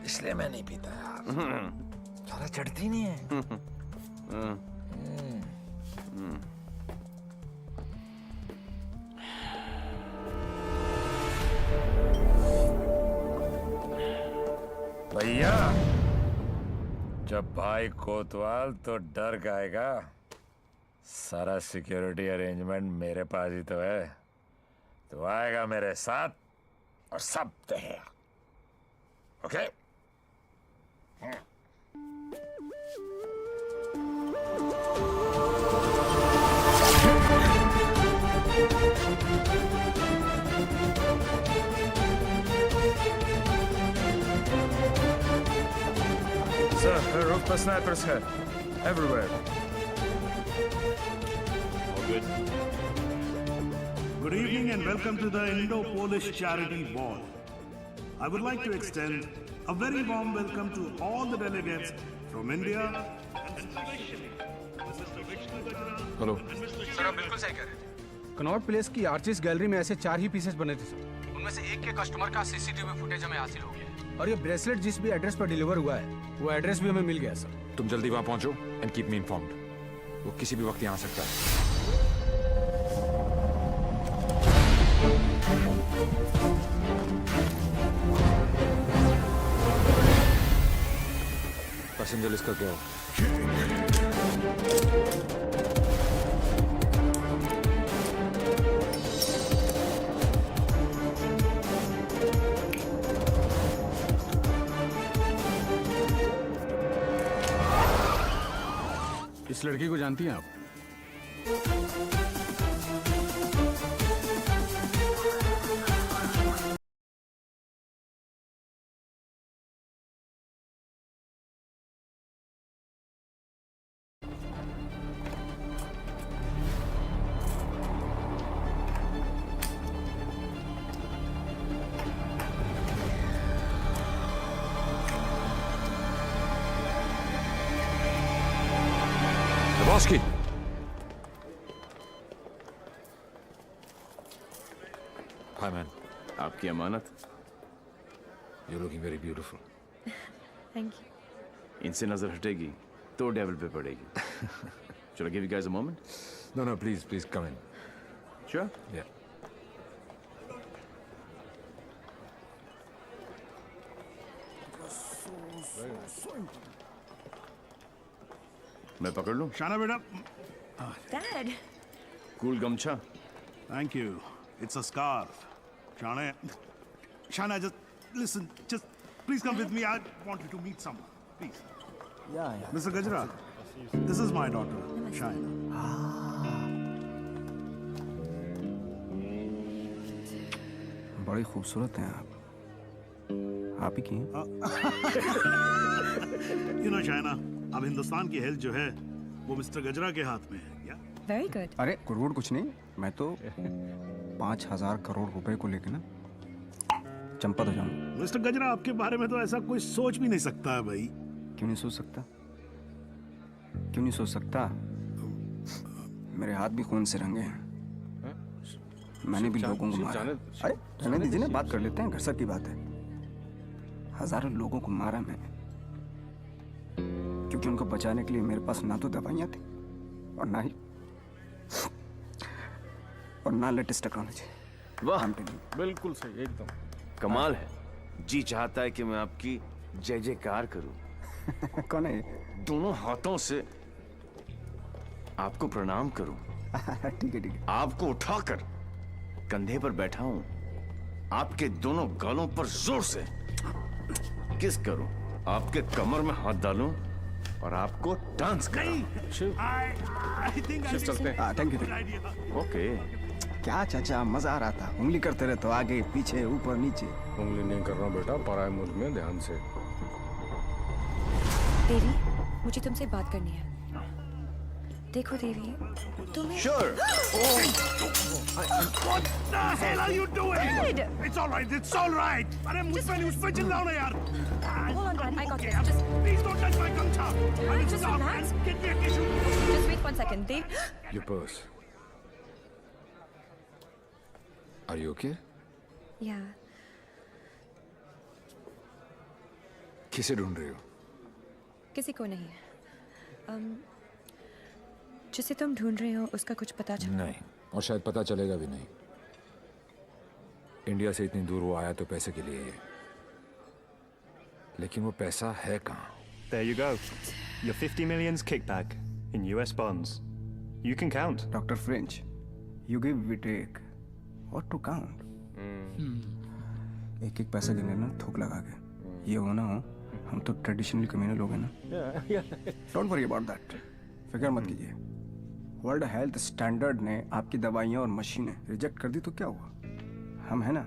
Speaker 6: इसलिए मैं नहीं पीता यार. साला चढ़ती नहीं है. भैया जब भाई कोतवाल तो डर गाएगा. सारा सिक्योरिटी अरेंजमेंट मेरे पास ही तो है. तो आएगा मेरे साथ और सब देगा. ओके. Sir, roof पर snipers है. Everywhere.
Speaker 14: All good.
Speaker 5: Good evening and welcome to the Indo-Polish Charity Ball. I would like to extend a very warm welcome to all the delegates from India.
Speaker 8: Hello.
Speaker 19: Sir आप बिल्कुल सही कह रहे थे.
Speaker 17: Connaught place की artist gallery में ऐसे 4 ही pieces बने थे सर। उनमें से एक के कस्टमर का सीसीटीवी फुटेज हमें हासिल हो गया और ये ब्रेसलेट जिस भी एड्रेस पर डिलीवर हुआ है वो एड्रेस भी हमें मिल गया सर।
Speaker 6: तुम जल्दी वहां पहुंचो एंड कीप मी इन्फॉर्म्ड। वो किसी भी वक्त यहाँ आ सकता है। पैसेंजर लिस्ट का क्या हो?
Speaker 17: इस लड़की को जानती हैं आप?
Speaker 6: Lebowski. Hi man.
Speaker 9: आपकी अमानत।
Speaker 6: You're looking very beautiful.
Speaker 4: Thank you.
Speaker 9: इनसे नजर हटेगी तो डेविल पे पड़ेगी। Shall I give you guys a moment?
Speaker 6: No, please come in.
Speaker 9: Sure?
Speaker 6: Yeah.
Speaker 9: मैं पकड़ लूं?
Speaker 5: शाना बेटा।
Speaker 10: Dad.
Speaker 9: कूल गमछा।
Speaker 5: Thank you. It's a scarf. Shana, just listen. Just please come with me. I want you to meet someone. Please.
Speaker 1: Yeah.
Speaker 5: Mr. Gajra, this is my daughter, Shana.
Speaker 18: बड़ी खूबसूरत हैं आप ही की हैं?
Speaker 5: You know, Shana, अब हिंदुस्तान की health जो है वो मिस्टर गजरा के हाथ में है। क्या?
Speaker 4: Very good.
Speaker 18: अरे करोड़ कुछ नहीं, मैं तो 5,000 करोड़ रुपए को लेके ना चंपत हो जाऊंगा।
Speaker 5: मिस्टर गजरा, आपके बारे में तो ऐसा कोई सोच भी नहीं सकता है भाई।
Speaker 18: क्यों नहीं सोच सकता? क्यों नहीं सोच सकता? मेरे हाथ भी खून से रंगे हैं। मैंने भी लोगों को मारा। अरे रहने दीजिए ना, बात कर लेते हैं, घर सर की बात है। हजारों लोगों को मारा मैंने क्योंकि उनको बचाने के लिए मेरे पास ना तो दवाइयाँ थी और ना लेटेस्ट टेक्नोलॉजी।
Speaker 9: वाह,
Speaker 8: बिल्कुल सही, एकदम
Speaker 9: कमाल है। जी चाहता है कि मैं आपकी जय जयकार करूं।
Speaker 18: कौन है?
Speaker 9: दोनों हाथों से आपको प्रणाम करूं।
Speaker 18: ठीक है।
Speaker 9: आपको उठाकर कंधे पर बैठा हूं, आपके दोनों गालों पर जोर से किस करूं, आपके कमर में हाथ डालूं और आपको डांस कराऊं।
Speaker 8: शिव चलते हैं।
Speaker 18: Thank you.
Speaker 9: ओके।
Speaker 18: क्या चाचा, मजा आ रहा था। उंगली करते रहे तो आगे पीछे ऊपर नीचे।
Speaker 8: उंगली नहीं कर रहा बेटा, पराये मुल्क में ध्यान से।
Speaker 4: देवी, मुझे तुमसे बात करनी है। देखो देवी, तुम्हें
Speaker 9: Sure.
Speaker 5: What the hell are you doing?
Speaker 4: Dad!
Speaker 5: It's all right. It's all right. अरे मुझ पे चिल्लाओ ना यार।
Speaker 4: Hold on, Dad. I got this.
Speaker 5: Please don't touch my gumcha. I will
Speaker 4: Just
Speaker 5: stop
Speaker 4: relax.
Speaker 5: and get me a tissue.
Speaker 4: Just wait 1 second. Dev,
Speaker 6: Your purse. Are you okay?
Speaker 4: yeah.
Speaker 6: किसे ढूंढ रही हो?
Speaker 4: किसी को नहीं। जिसे तुम ढूंढ रहे हो उसका कुछ पता चला?
Speaker 6: नहीं, और शायद पता चलेगा भी नहीं। इंडिया से इतनी दूर वो आया तो पैसे के लिए ही है, लेकिन वो पैसा है कहाँ?
Speaker 13: There you go. Your 50 million's kickback in US bonds. You can count.
Speaker 18: Dr. French, you give, we take. What to count? एक एक पैसा गिने ना थूक लगा के। ये हो ना हो, हम तो ट्रेडिशनली कम्युनल लोग हैं ना। Don't worry about that. फिक्र मत कीजिए। वर्ल्ड हेल्थ स्टैंडर्ड ने आपकी दवाइयाँ और मशीनें रिजेक्ट कर दी तो क्या हुआ? हम है ना,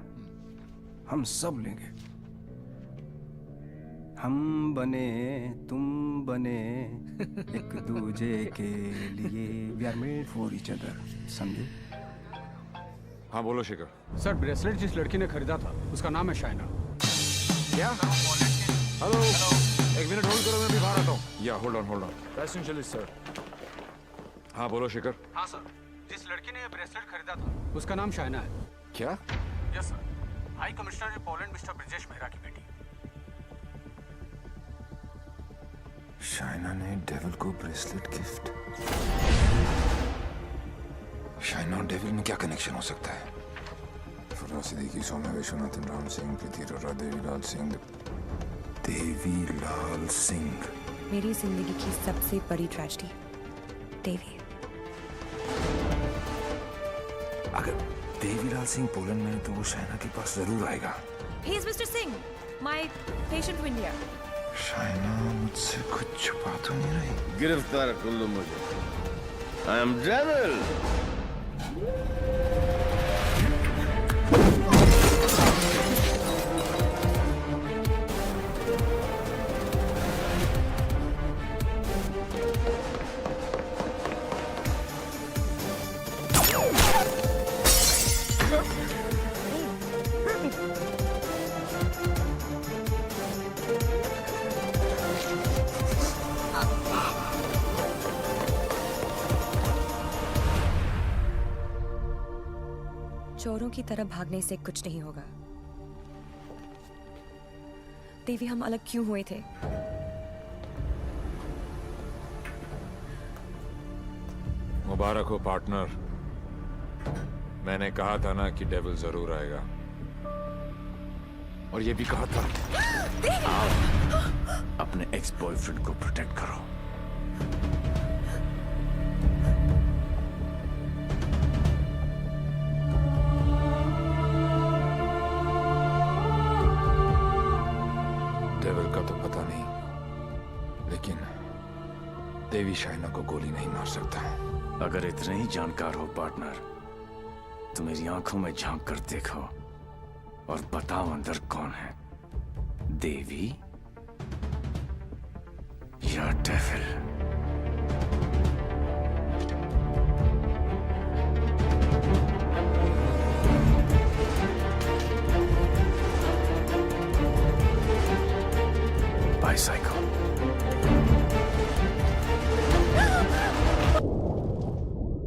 Speaker 18: हम सब लेंगे। हम बने तुम बने एक दूजे के लिए, we are made for each other. समझे?
Speaker 6: हाँ बोलो शिखर।
Speaker 17: सर, ब्रेसलेट जिस लड़की ने खरीदा था उसका नाम है शाइना।
Speaker 6: क्या? हेलो, एक मिनट होल्ड करो, मैं भी बाहर आता हूँ। या hold on. Passenger list sir. हाँ बोलो शिखर।
Speaker 17: हाँ सर, जिस लड़की ने ये ब्रेसलेट खरीदा था उसका नाम शाइना है।
Speaker 6: क्या?
Speaker 17: Yes sir, high commissioner in Poland mister Brijesh Mehra की बेटी।
Speaker 6: शाइना ने डेविल को ब्रेसलेट गिफ्ट। शाइना और डेविल में क्या कनेक्शन हो सकता है? फराज सिद्दीकी, सौम्या विश्वनाथन, राम सिंह, प्रीति अरोड़ा, देवीलाल सिंह। देवीलाल सिंह।
Speaker 4: मेरी जिंदगी की सबसे बड़ी ट्रेजेडी, देवी।
Speaker 6: अगर देवीलाल सिंह पोलैंड में है तो वो शाइना के पास जरूर आएगा।
Speaker 4: He is Mr. Singh, my patient to India.
Speaker 6: Shaina मुझसे कुछ छुपा तो नहीं रही?
Speaker 14: गिरफ्तार कर लो मुझे। I am devil.
Speaker 4: चोरों की तरह भागने से कुछ नहीं होगा। देवी, हम अलग क्यों हुए थे?
Speaker 6: मुबारक हो पार्टनर। मैंने कहा था ना कि डेविल जरूर आएगा, और ये भी कहा था।
Speaker 3: आओ, अपने एक्स बॉयफ्रेंड को प्रोटेक्ट करो।
Speaker 6: डेविल का तो पता नहीं, लेकिन देवी शाइना को गोली नहीं मार सकता।
Speaker 3: अगर इतने ही जानकार हो पार्टनर, तो मेरी आंखों में झांक कर देखो और बताओ अंदर कौन है, देवी या डेविल? बाइसाइकिल।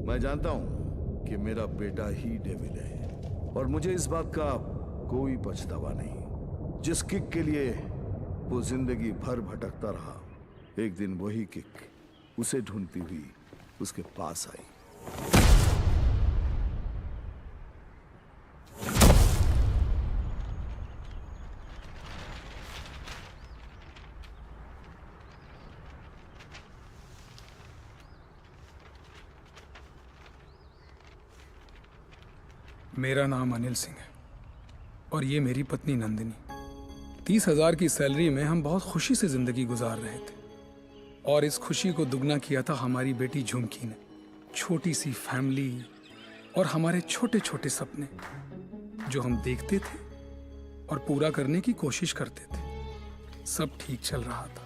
Speaker 19: मैं जानता हूं कि मेरा बेटा ही डेविल है, और मुझे इस बात का कोई पछतावा नहीं। जिस किक के लिए वो जिंदगी भर भटकता रहा, एक दिन वही किक उसे ढूंढती हुई उसके पास आई।
Speaker 17: मेरा नाम अनिल सिंह है और ये मेरी पत्नी नंदिनी। 30,000 की सैलरी में हम बहुत खुशी से जिंदगी गुजार रहे थे, और इस खुशी को दुगना किया था हमारी बेटी झुमकी ने। छोटी सी फैमिली और हमारे छोटे छोटे सपने जो हम देखते थे और पूरा करने की कोशिश करते थे। सब ठीक चल रहा था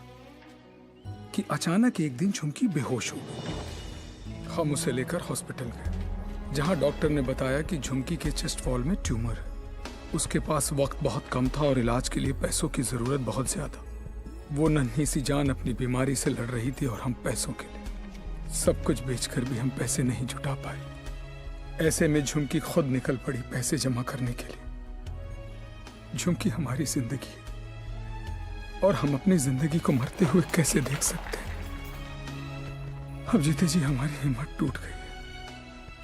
Speaker 17: कि अचानक एक दिन झुमकी बेहोश हो गई। हम उसे लेकर हॉस्पिटल गए, जहां डॉक्टर ने बताया कि झुमकी के चेस्ट वॉल में ट्यूमर है। उसके पास वक्त बहुत कम था और इलाज के लिए पैसों की जरूरत बहुत ज्यादा। वो नन्ही सी जान अपनी बीमारी से लड़ रही थी और हम पैसों के लिए सब कुछ बेचकर भी हम पैसे नहीं जुटा पाए। ऐसे में झुमकी खुद निकल पड़ी पैसे जमा करने के लिए। झुमकी हमारी जिंदगी है और हम अपनी जिंदगी को मरते हुए कैसे देख सकते हैं। अब जीते जी हमारी हिम्मत टूट गई है।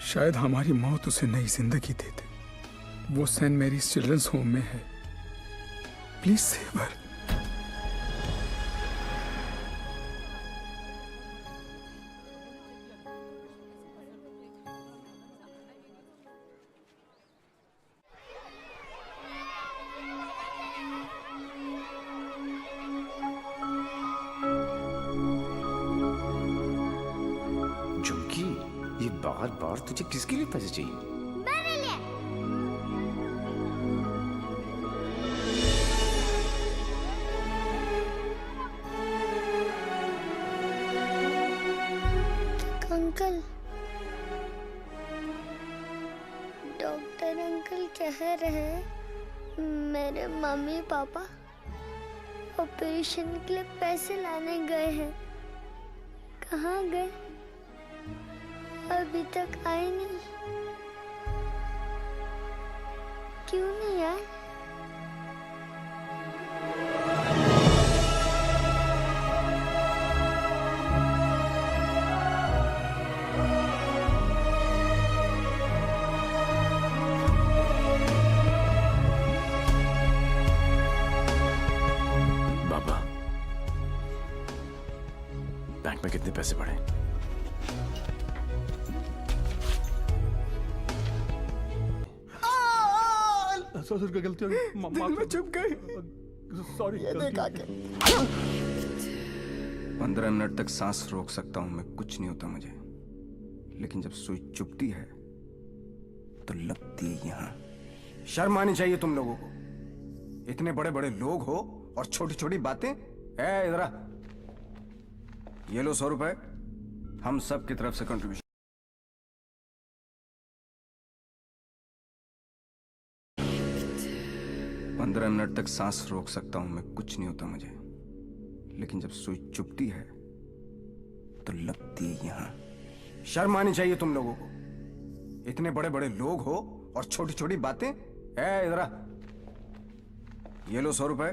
Speaker 17: शायद हमारी मौत उसे नई जिंदगी दे दे। वो सेंट मैरीज चिल्ड्रंस होम में है। Please save her.
Speaker 3: झुमकी, ये बार बार तुझे किसके लिए पैसे चाहिए?
Speaker 12: मेरे लिए। अंकल, डॉक्टर अंकल कह रहे हैं मेरे मम्मी पापा ऑपरेशन के लिए पैसे लाने गए हैं। कहाँ गए? अभी तक आई नहीं। क्यों नहीं यार?
Speaker 3: बाबा, बैंक में कितने पैसे पड़े?
Speaker 19: ससुर का गलती हो गई। दिल में चुप गई। सॉरी।
Speaker 18: 15 मिनट तक सांस रोक सकता हूं मैं, कुछ नहीं होता मुझे, लेकिन जब सुई चुभती है तो लगती है यहां। शर्म आनी चाहिए तुम लोगों को। इतने बड़े बड़े लोग हो और छोटी छोटी बातें। इधर आ, ये लो 100 रुपए, हम सब की तरफ से कंट्रीब्यूशन। 15 मिनट तक सांस रोक सकता हूं मैं, कुछ नहीं होता मुझे, लेकिन जब सुई चुभती है तो लगती है यहां। शर्म आनी चाहिए तुम लोगों को। इतने बड़े बड़े लोग हो और छोटी छोटी बातें। इधर आ, ये लो 100 रुपए,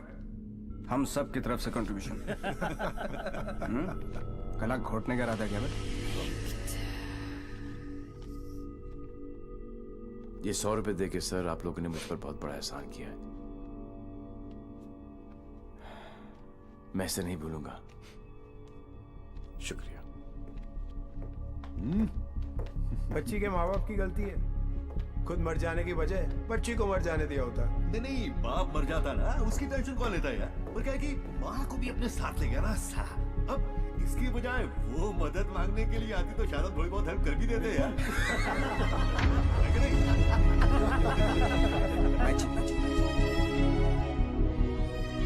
Speaker 18: हम सब की तरफ से कंट्रीब्यूशन। कला घोटने का इरादा क्या भाई?
Speaker 3: ये 100 रुपए देके सर आप लोगों ने मुझ पर बहुत बड़ा एहसान किया है। मैं इसे नहीं भूलूंगा। शुक्रिया।
Speaker 20: बच्ची के माँ बाप की गलती है। खुद मर जाने की बजाय बच्ची को मर जाने दिया होता।
Speaker 19: नहीं, बाप मर जाता ना, उसकी टेंशन कौन लेता है यार? और क्या है कि माँ को भी अपने साथ ले गया ना साला। अब इसकी बजाय वो मदद मांगने के लिए आती तो शायद थोड़ी बहुत हेल्प कर भी देते यार। है कि नहीं?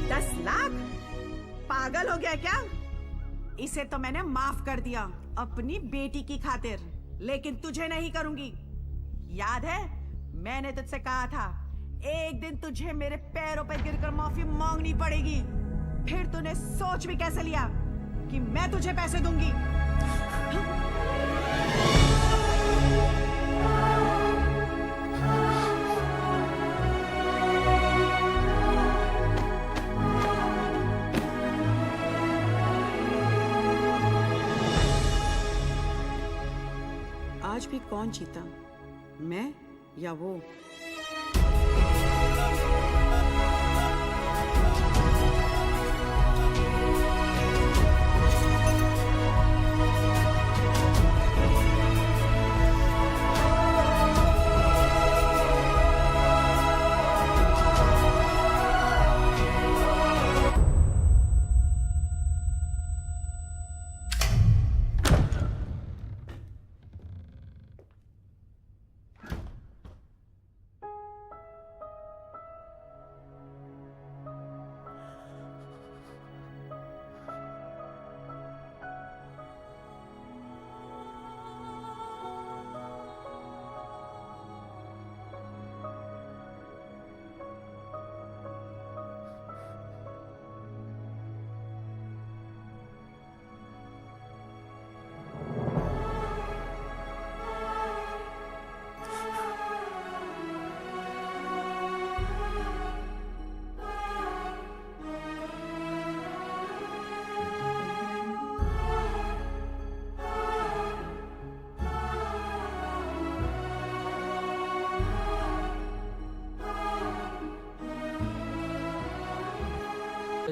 Speaker 2: 10 लाख? पागल हो गया क्या? इसे तो मैंने माफ कर दिया अपनी बेटी की खातिर, लेकिन तुझे नहीं करूंगी। याद है मैंने तुझसे कहा था एक दिन तुझे मेरे पैरों पर गिरकर माफी मांगनी पड़ेगी। फिर तूने सोच भी कैसे लिया कि मैं तुझे पैसे दूंगी? आज भी कौन जीता, मैं या वो?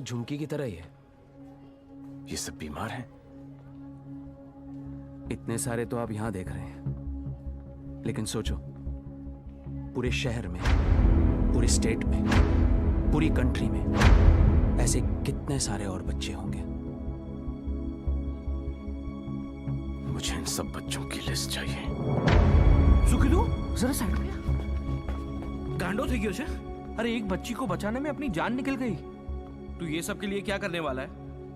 Speaker 3: झुमकी की तरह ही है। ये सब बीमार हैं।
Speaker 21: इतने सारे तो आप यहां देख रहे हैं, लेकिन सोचो पूरे शहर में, पूरे स्टेट में, पूरी कंट्री में ऐसे कितने सारे और बच्चे होंगे।
Speaker 3: मुझे इन सब बच्चों की लिस्ट चाहिए।
Speaker 7: सुखिदू जरा साइड में आ। गांडो થઈ ગયો છે? अरे एक बच्ची को बचाने में अपनी जान निकल गई। तू ये सब के लिए क्या करने वाला है?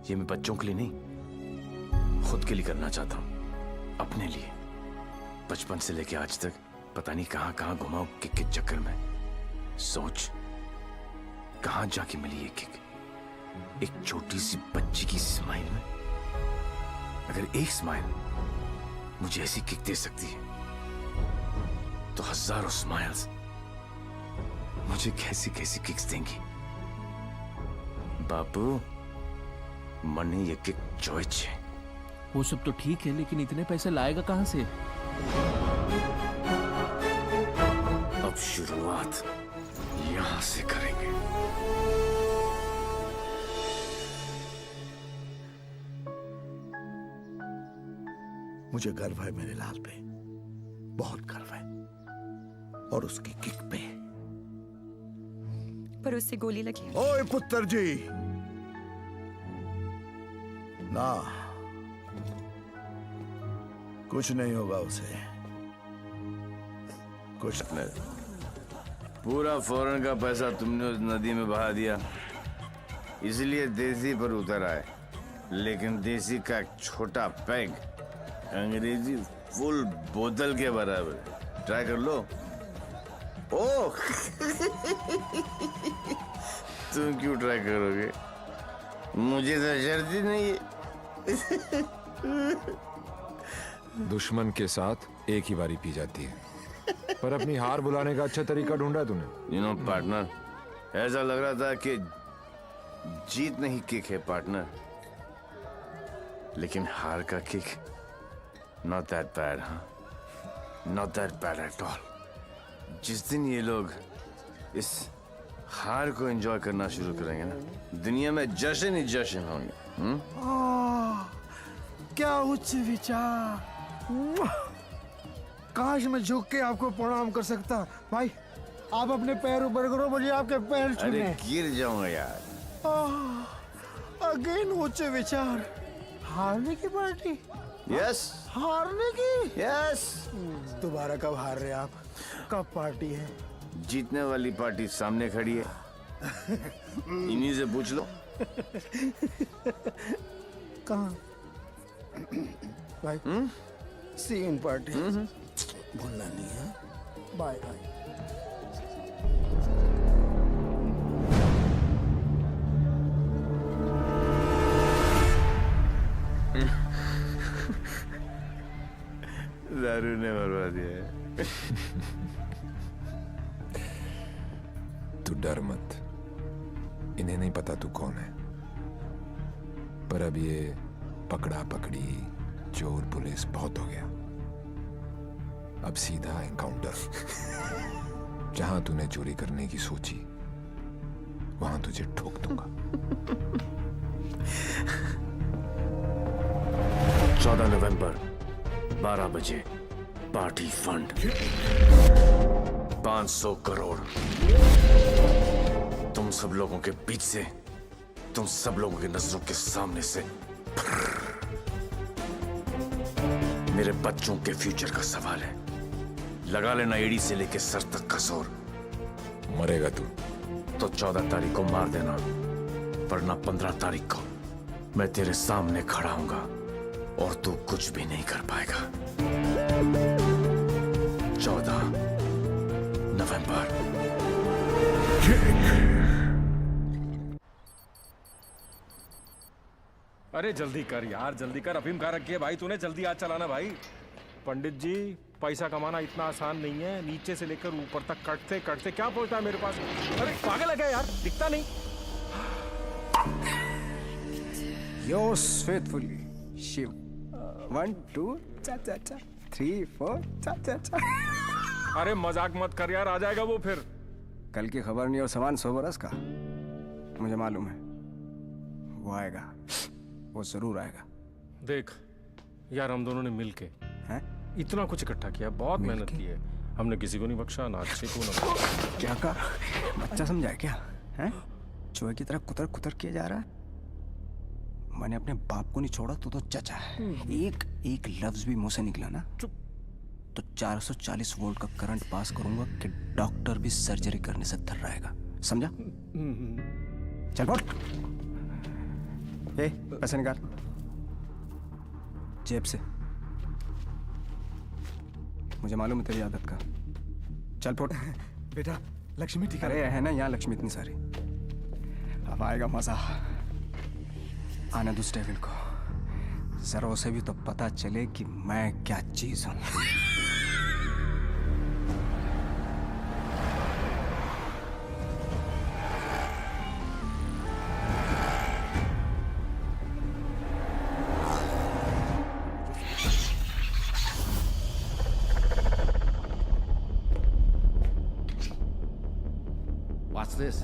Speaker 3: ये मैं बच्चों के लिए नहीं, खुद के लिए करना चाहता हूं। अपने लिए। बचपन से लेके आज तक पता नहीं कहां कहां घुमाऊं किक के चक्कर में। सोच कहां जाके मिली ये किक? एक छोटी सी बच्ची की स्माइल में। अगर एक स्माइल मुझे ऐसी किक दे सकती है तो हजारों स्माइल्स मुझे कैसी कैसी किक्स देंगी। बापू मनी ये किक चॉइस है।
Speaker 7: वो सब तो ठीक है, लेकिन इतने पैसे लाएगा कहां से?
Speaker 3: अब शुरुआत यहां से करेंगे।
Speaker 19: मुझे गर्व है मेरे लाल पे, बहुत गर्व है, और उसकी किक पे।
Speaker 4: पर उससे गोली लगी।
Speaker 19: ओए पुत्र जी, ना कुछ नहीं होगा उसे, कुछ नहीं।
Speaker 14: पूरा फौरन का पैसा तुमने उस नदी में बहा दिया, इसलिए देसी पर उतर आए। लेकिन देसी का एक छोटा पैग अंग्रेजी फुल बोतल के बराबर। ट्राई कर लो। ओह तुम क्यों ट्राई करोगे? मुझे तो जरूरत ही नहीं है।
Speaker 6: दुश्मन के साथ एक ही बारी पी जाती है, पर अपनी हार बुलाने का अच्छा तरीका ढूंढा तूने।
Speaker 14: यू नो पार्टनर, ऐसा लग रहा था कि जीत नहीं किक है पार्टनर, लेकिन हार का किक नॉट दैट बैड। हाँ, not that bad at all. जिस दिन ये लोग इस हार को एंजॉय करना शुरू करेंगे ना, दुनिया में जश्न ही जश्न होंगे।
Speaker 1: क्या उच्च विचार! काश मैं झुक के आपको प्रणाम कर सकता। भाई आप अपने पैर ऊपर करो, मुझे आपके पैर छूने।
Speaker 14: अरे गिर जाऊंगा यार।
Speaker 1: अगेन उच्च विचार। हारने की पार्टी?
Speaker 14: यस।
Speaker 1: हारने की?
Speaker 14: यस।
Speaker 1: दोबारा कब हार रहे आप? कब पार्टी है?
Speaker 14: जीतने वाली पार्टी सामने खड़ी है, इन्हीं से पूछ लो।
Speaker 1: कहाँ? भाई सी इन पार्टी। भूलना नहीं है। Bye bye.
Speaker 14: दारू ने मरवा दिया है।
Speaker 6: तू डर मत, इन्हें नहीं पता तू कौन है, पर अब ये पकड़ा पकड़ी चोर पुलिस बहुत हो गया। अब सीधा एनकाउंटर। जहां तूने चोरी करने की सोची वहां तुझे ठोक दूंगा।
Speaker 3: 14 नवंबर 12 बजे पार्टी फंड 500 करोड़। तुम सब लोगों के बीच से, तुम सब लोगों की नजरों के सामने से मेरे बच्चों के फ्यूचर का सवाल है। लगा लेना एड़ी से लेके सर तक का जोर।
Speaker 6: मरेगा तू
Speaker 3: तो 14 तारीख को मार देना, वरना 15 तारीख को मैं तेरे सामने खड़ा हूंगा और तू कुछ भी नहीं कर पाएगा। 14 नवंबर।
Speaker 8: अरे जल्दी कर यार, जल्दी कर। अफीम कहाँ रखी है भाई तूने? जल्दी आज चलाना भाई। पंडित जी, पैसा कमाना इतना आसान नहीं है। नीचे से लेकर ऊपर तक कटते कटते क्या पहुंचता है मेरे पास? अरे पागल है क्या यार? दिखता नहीं।
Speaker 18: Yours faithfully, Shiv. 1 2 cha cha cha 3 4 cha cha cha।
Speaker 8: अरे मजाक मत कर यार, आ जाएगा वो फिर।
Speaker 18: कल की खबर नहीं और सामान 100 बरस का। मुझे मालूम है वो आएगा, वो जरूर आएगा।
Speaker 8: देख यार, हम दोनों ने मिलके इतना कुछ इकट्ठा किया, बहुत मेहनत की है हमने। किसी को नहीं बख्शा, ना अच्छे को ना।
Speaker 18: क्या का बच्चा समझा है क्या? हैं? चूहे की तरह कुतर कुतर किया जा रहा है। मैंने अपने बाप को नहीं छोड़ा, तो चचा है। एक एक लफ्ज भी मुंह से निकला ना तो 440 वोल्ट का करंट पास करूंगा कि डॉक्टर भी सर्जरी करने से थर रहेगा। समझा? चल बोल। पैसे निकाल जेब से। मुझे मालूम है तेरी आदत का। चल फोट।
Speaker 20: बेटा लक्ष्मी टीका।
Speaker 18: अरे है ना यहाँ लक्ष्मी इतनी सारी। अब आएगा मजा। आने दो डेविल को, जरा उसे भी तो पता चले कि मैं क्या चीज हूं।
Speaker 3: What's this?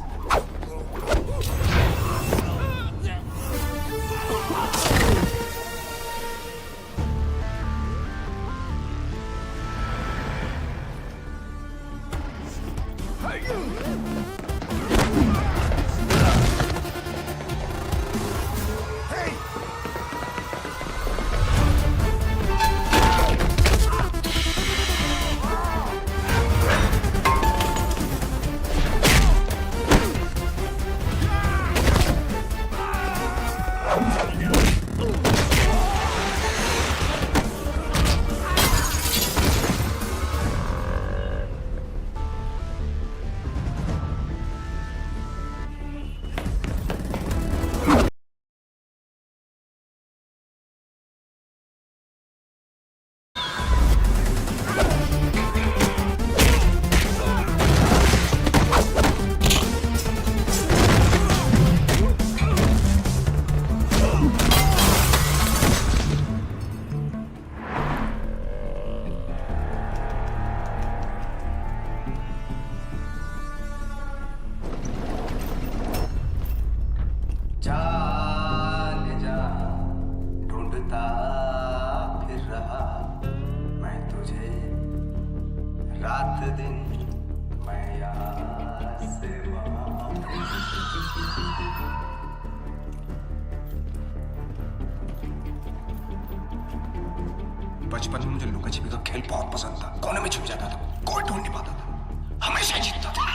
Speaker 18: बचपन में मुझे लुका छिपी का खेल बहुत पसंद था। कोने में छुप जाता था, कोई ढूंढ नहीं पाता था, हमेशा जीतता था।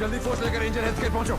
Speaker 3: जल्दी फोर्स लेकर रेंजर हेल्थ केयर पहुंचो।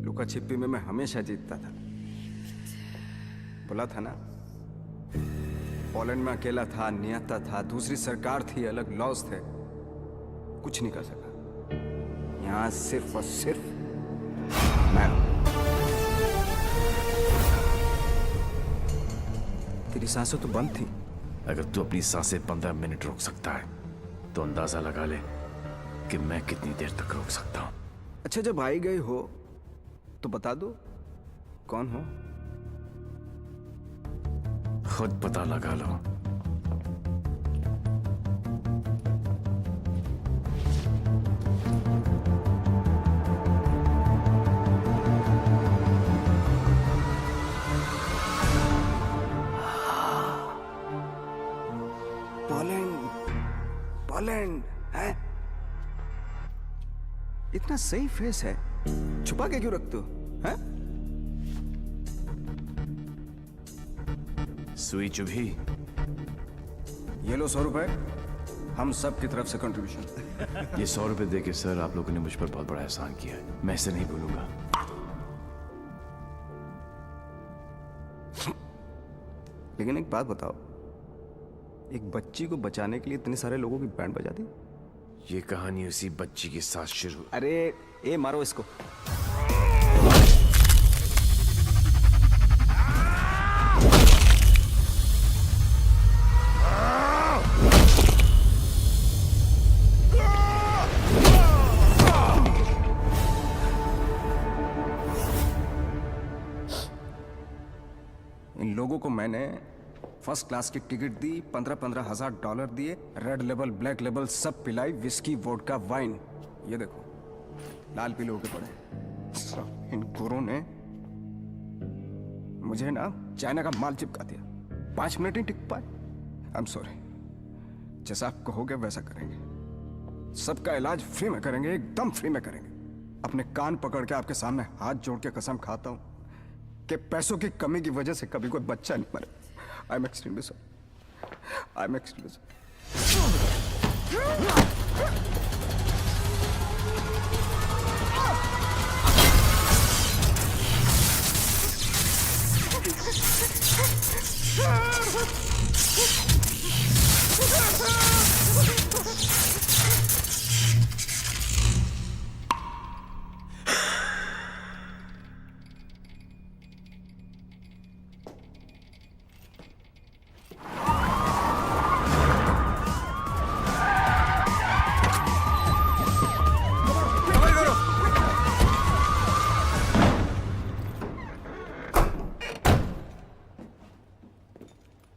Speaker 18: लुका छिपी में मैं हमेशा जीतता था। बोला था ना, पोलैंड में अकेला था, नियता था, दूसरी सरकार थी, अलग लॉज थे, कुछ नहीं कर सका। यहां सिर्फ और सिर्फ मैं। तेरी सांसें तो बंद थी।
Speaker 3: अगर तू अपनी सांसें 15 मिनट रोक सकता है तो अंदाजा लगा ले कि मैं कितनी देर तक रोक सकता हूं।
Speaker 18: अच्छा, जब आई गई हो तो बता दो कौन हो।
Speaker 3: खुद पता लगा लो।
Speaker 18: पोलैंड है? इतना सही फेस है, छुपा के क्यों रखते हो? हैं?
Speaker 3: सुई चुभी।
Speaker 18: ये लो 100 रुपए, हम सब की तरफ से कंट्रीब्यूशन।
Speaker 3: ये 100 रुपए देके सर आप लोगों ने मुझ पर बहुत बड़ा एहसान किया है, मैं इसे नहीं भूलूंगा।
Speaker 18: लेकिन एक बात बताओ, एक बच्ची को बचाने के लिए इतने सारे लोगों की बैंड बजा दी?
Speaker 9: ये कहानी उसी बच्ची के साथ शुरू।
Speaker 18: अरे ए मारो इसको। इन लोगों को मैंने फर्स्ट क्लास की टिकट दी, 15-15 हजार डॉलर दिए, रेड लेबल ब्लैक लेबल सब पिलाई, विस्की वोडका वाइन। ये देखो लाल पीले होके पड़े। इन गोरों ने मुझे ना चाइना का माल चिपका दिया। 5 मिनट ही टिक पाए। आई एम सॉरी, जैसा आप कहोगे वैसा करेंगे। सबका इलाज फ्री में करेंगे, एकदम फ्री में करेंगे। अपने कान पकड़ के आपके सामने हाथ जोड़ के कसम खाता हूं कि पैसों की कमी की वजह से कभी कोई बच्चा नहीं मरे। I am extremely sorry. I am extremely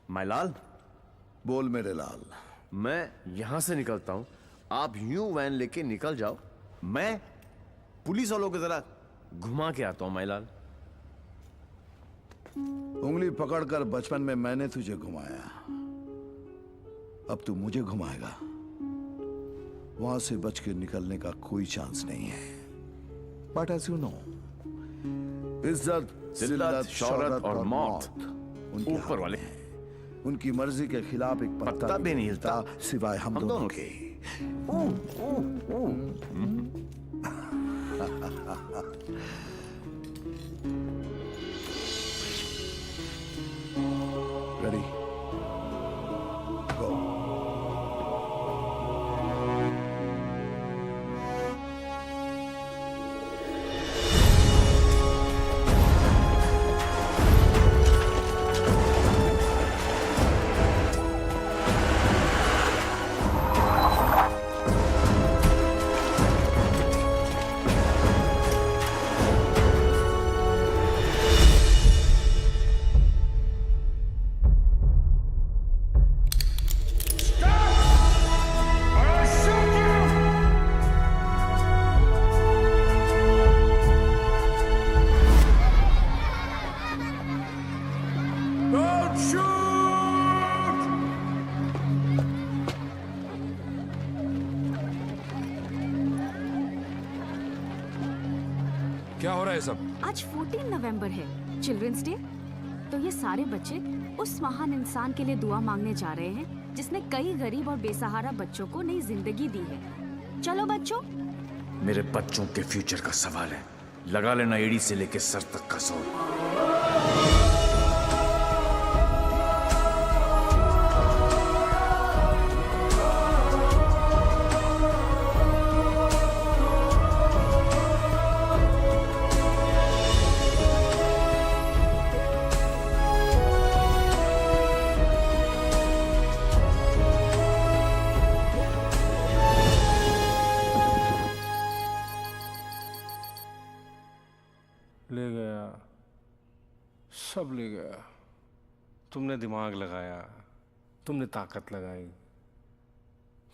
Speaker 9: माय लाल।
Speaker 19: बोल मेरे लाल।
Speaker 9: मैं यहां से निकलता हूं, आप यूं वैन लेके निकल जाओ, मैं पुलिस वालों की तरह घुमा के आता हूं माय लाल।
Speaker 19: उंगली पकड़कर बचपन में मैंने तुझे घुमाया, अब तू मुझे घुमाएगा। वहां से बच के निकलने का कोई चांस नहीं है। बट एज यू नो, इज्जत, जिल्लत, शोहरत और मौत उनके ऊपर वाले हैं। उनकी मर्जी के खिलाफ एक पत्ता भी नहीं हिलता सिवाय हम दोनों के। रेडी, गो।
Speaker 6: क्या हो रहा है सब?
Speaker 15: आज 14 नवंबर है, चिल्ड्रंस डे। तो ये सारे बच्चे उस महान इंसान के लिए दुआ मांगने जा रहे हैं जिसने कई गरीब और बेसहारा बच्चों को नई जिंदगी दी है। चलो बच्चों।
Speaker 9: मेरे बच्चों के फ्यूचर का सवाल है, लगा लेना एड़ी से लेके सर तक का जोर।
Speaker 8: ले गया, सब ले गया। तुमने दिमाग लगाया, तुमने ताकत लगाई,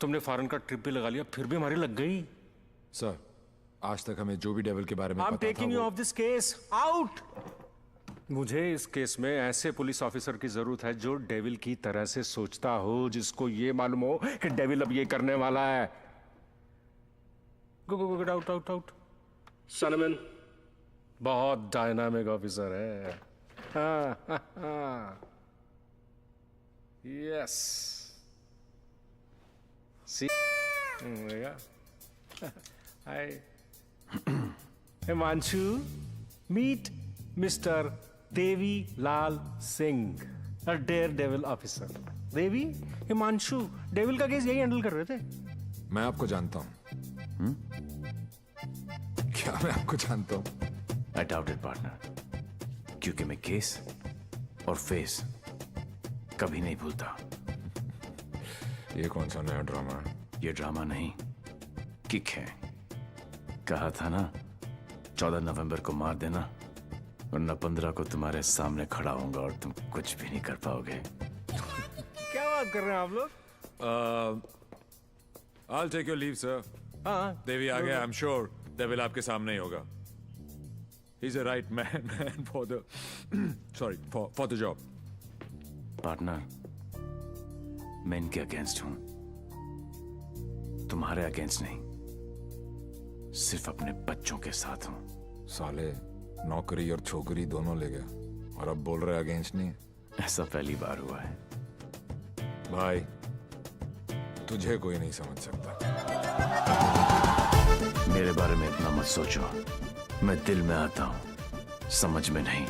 Speaker 8: तुमने फॉरेन का ट्रिप भी लगा लिया, फिर भी हमारी लग गई।
Speaker 6: सर, आज तक हमें जो भी डेविल के बारे में
Speaker 8: I'm
Speaker 6: पता था
Speaker 8: taking you off this case. Out! मुझे इस केस में ऐसे पुलिस ऑफिसर की जरूरत है जो डेविल की तरह से सोचता हो, जिसको ये मालूम हो कि डेविल अब ये करने वाला है। Go go go, out out out. सनमैन बहुत डायनामिक ऑफिसर है। Yes, see hi Himanshu, meet mister Devi Lal Singh. Dare devil officer. Devi, Himanshu devil का केस यही हैंडल कर रहे थे।
Speaker 6: मैं आपको जानता हूं। क्या मैं आपको जानता हूं?
Speaker 3: आई डाउट इट पार्टनर, क्योंकि मैं केस और फेस कभी नहीं भूलता।
Speaker 6: ये कौन सा नया ड्रामा है?
Speaker 3: ये ड्रामा नहीं, किक है। कहा था ना 14 नवंबर को मार देना, वरना 15 को तुम्हारे सामने खड़ा होऊंगा और तुम कुछ भी नहीं कर पाओगे।
Speaker 8: क्या बात कर रहे हैं आप लोग?
Speaker 6: I'll take your leave, sir.
Speaker 8: हाँ,
Speaker 6: देवी आ गया। I'm sure डेविल आपके सामने ही होगा। He's a right man for the for the job.
Speaker 3: Partner, मैं इनके अगेंस्ट हूं, तुम्हारे अगेंस्ट नहीं, सिर्फ अपने बच्चों के साथ हूं।
Speaker 6: साले नौकरी और छोकरी दोनों ले गया और अब बोल रहे अगेंस्ट नहीं।
Speaker 3: ऐसा पहली बार हुआ है।
Speaker 6: भाई, तुझे कोई नहीं समझ सकता।
Speaker 3: मेरे बारे में इतना मत सोचो, मैं दिल में आता हूं, समझ में नहीं।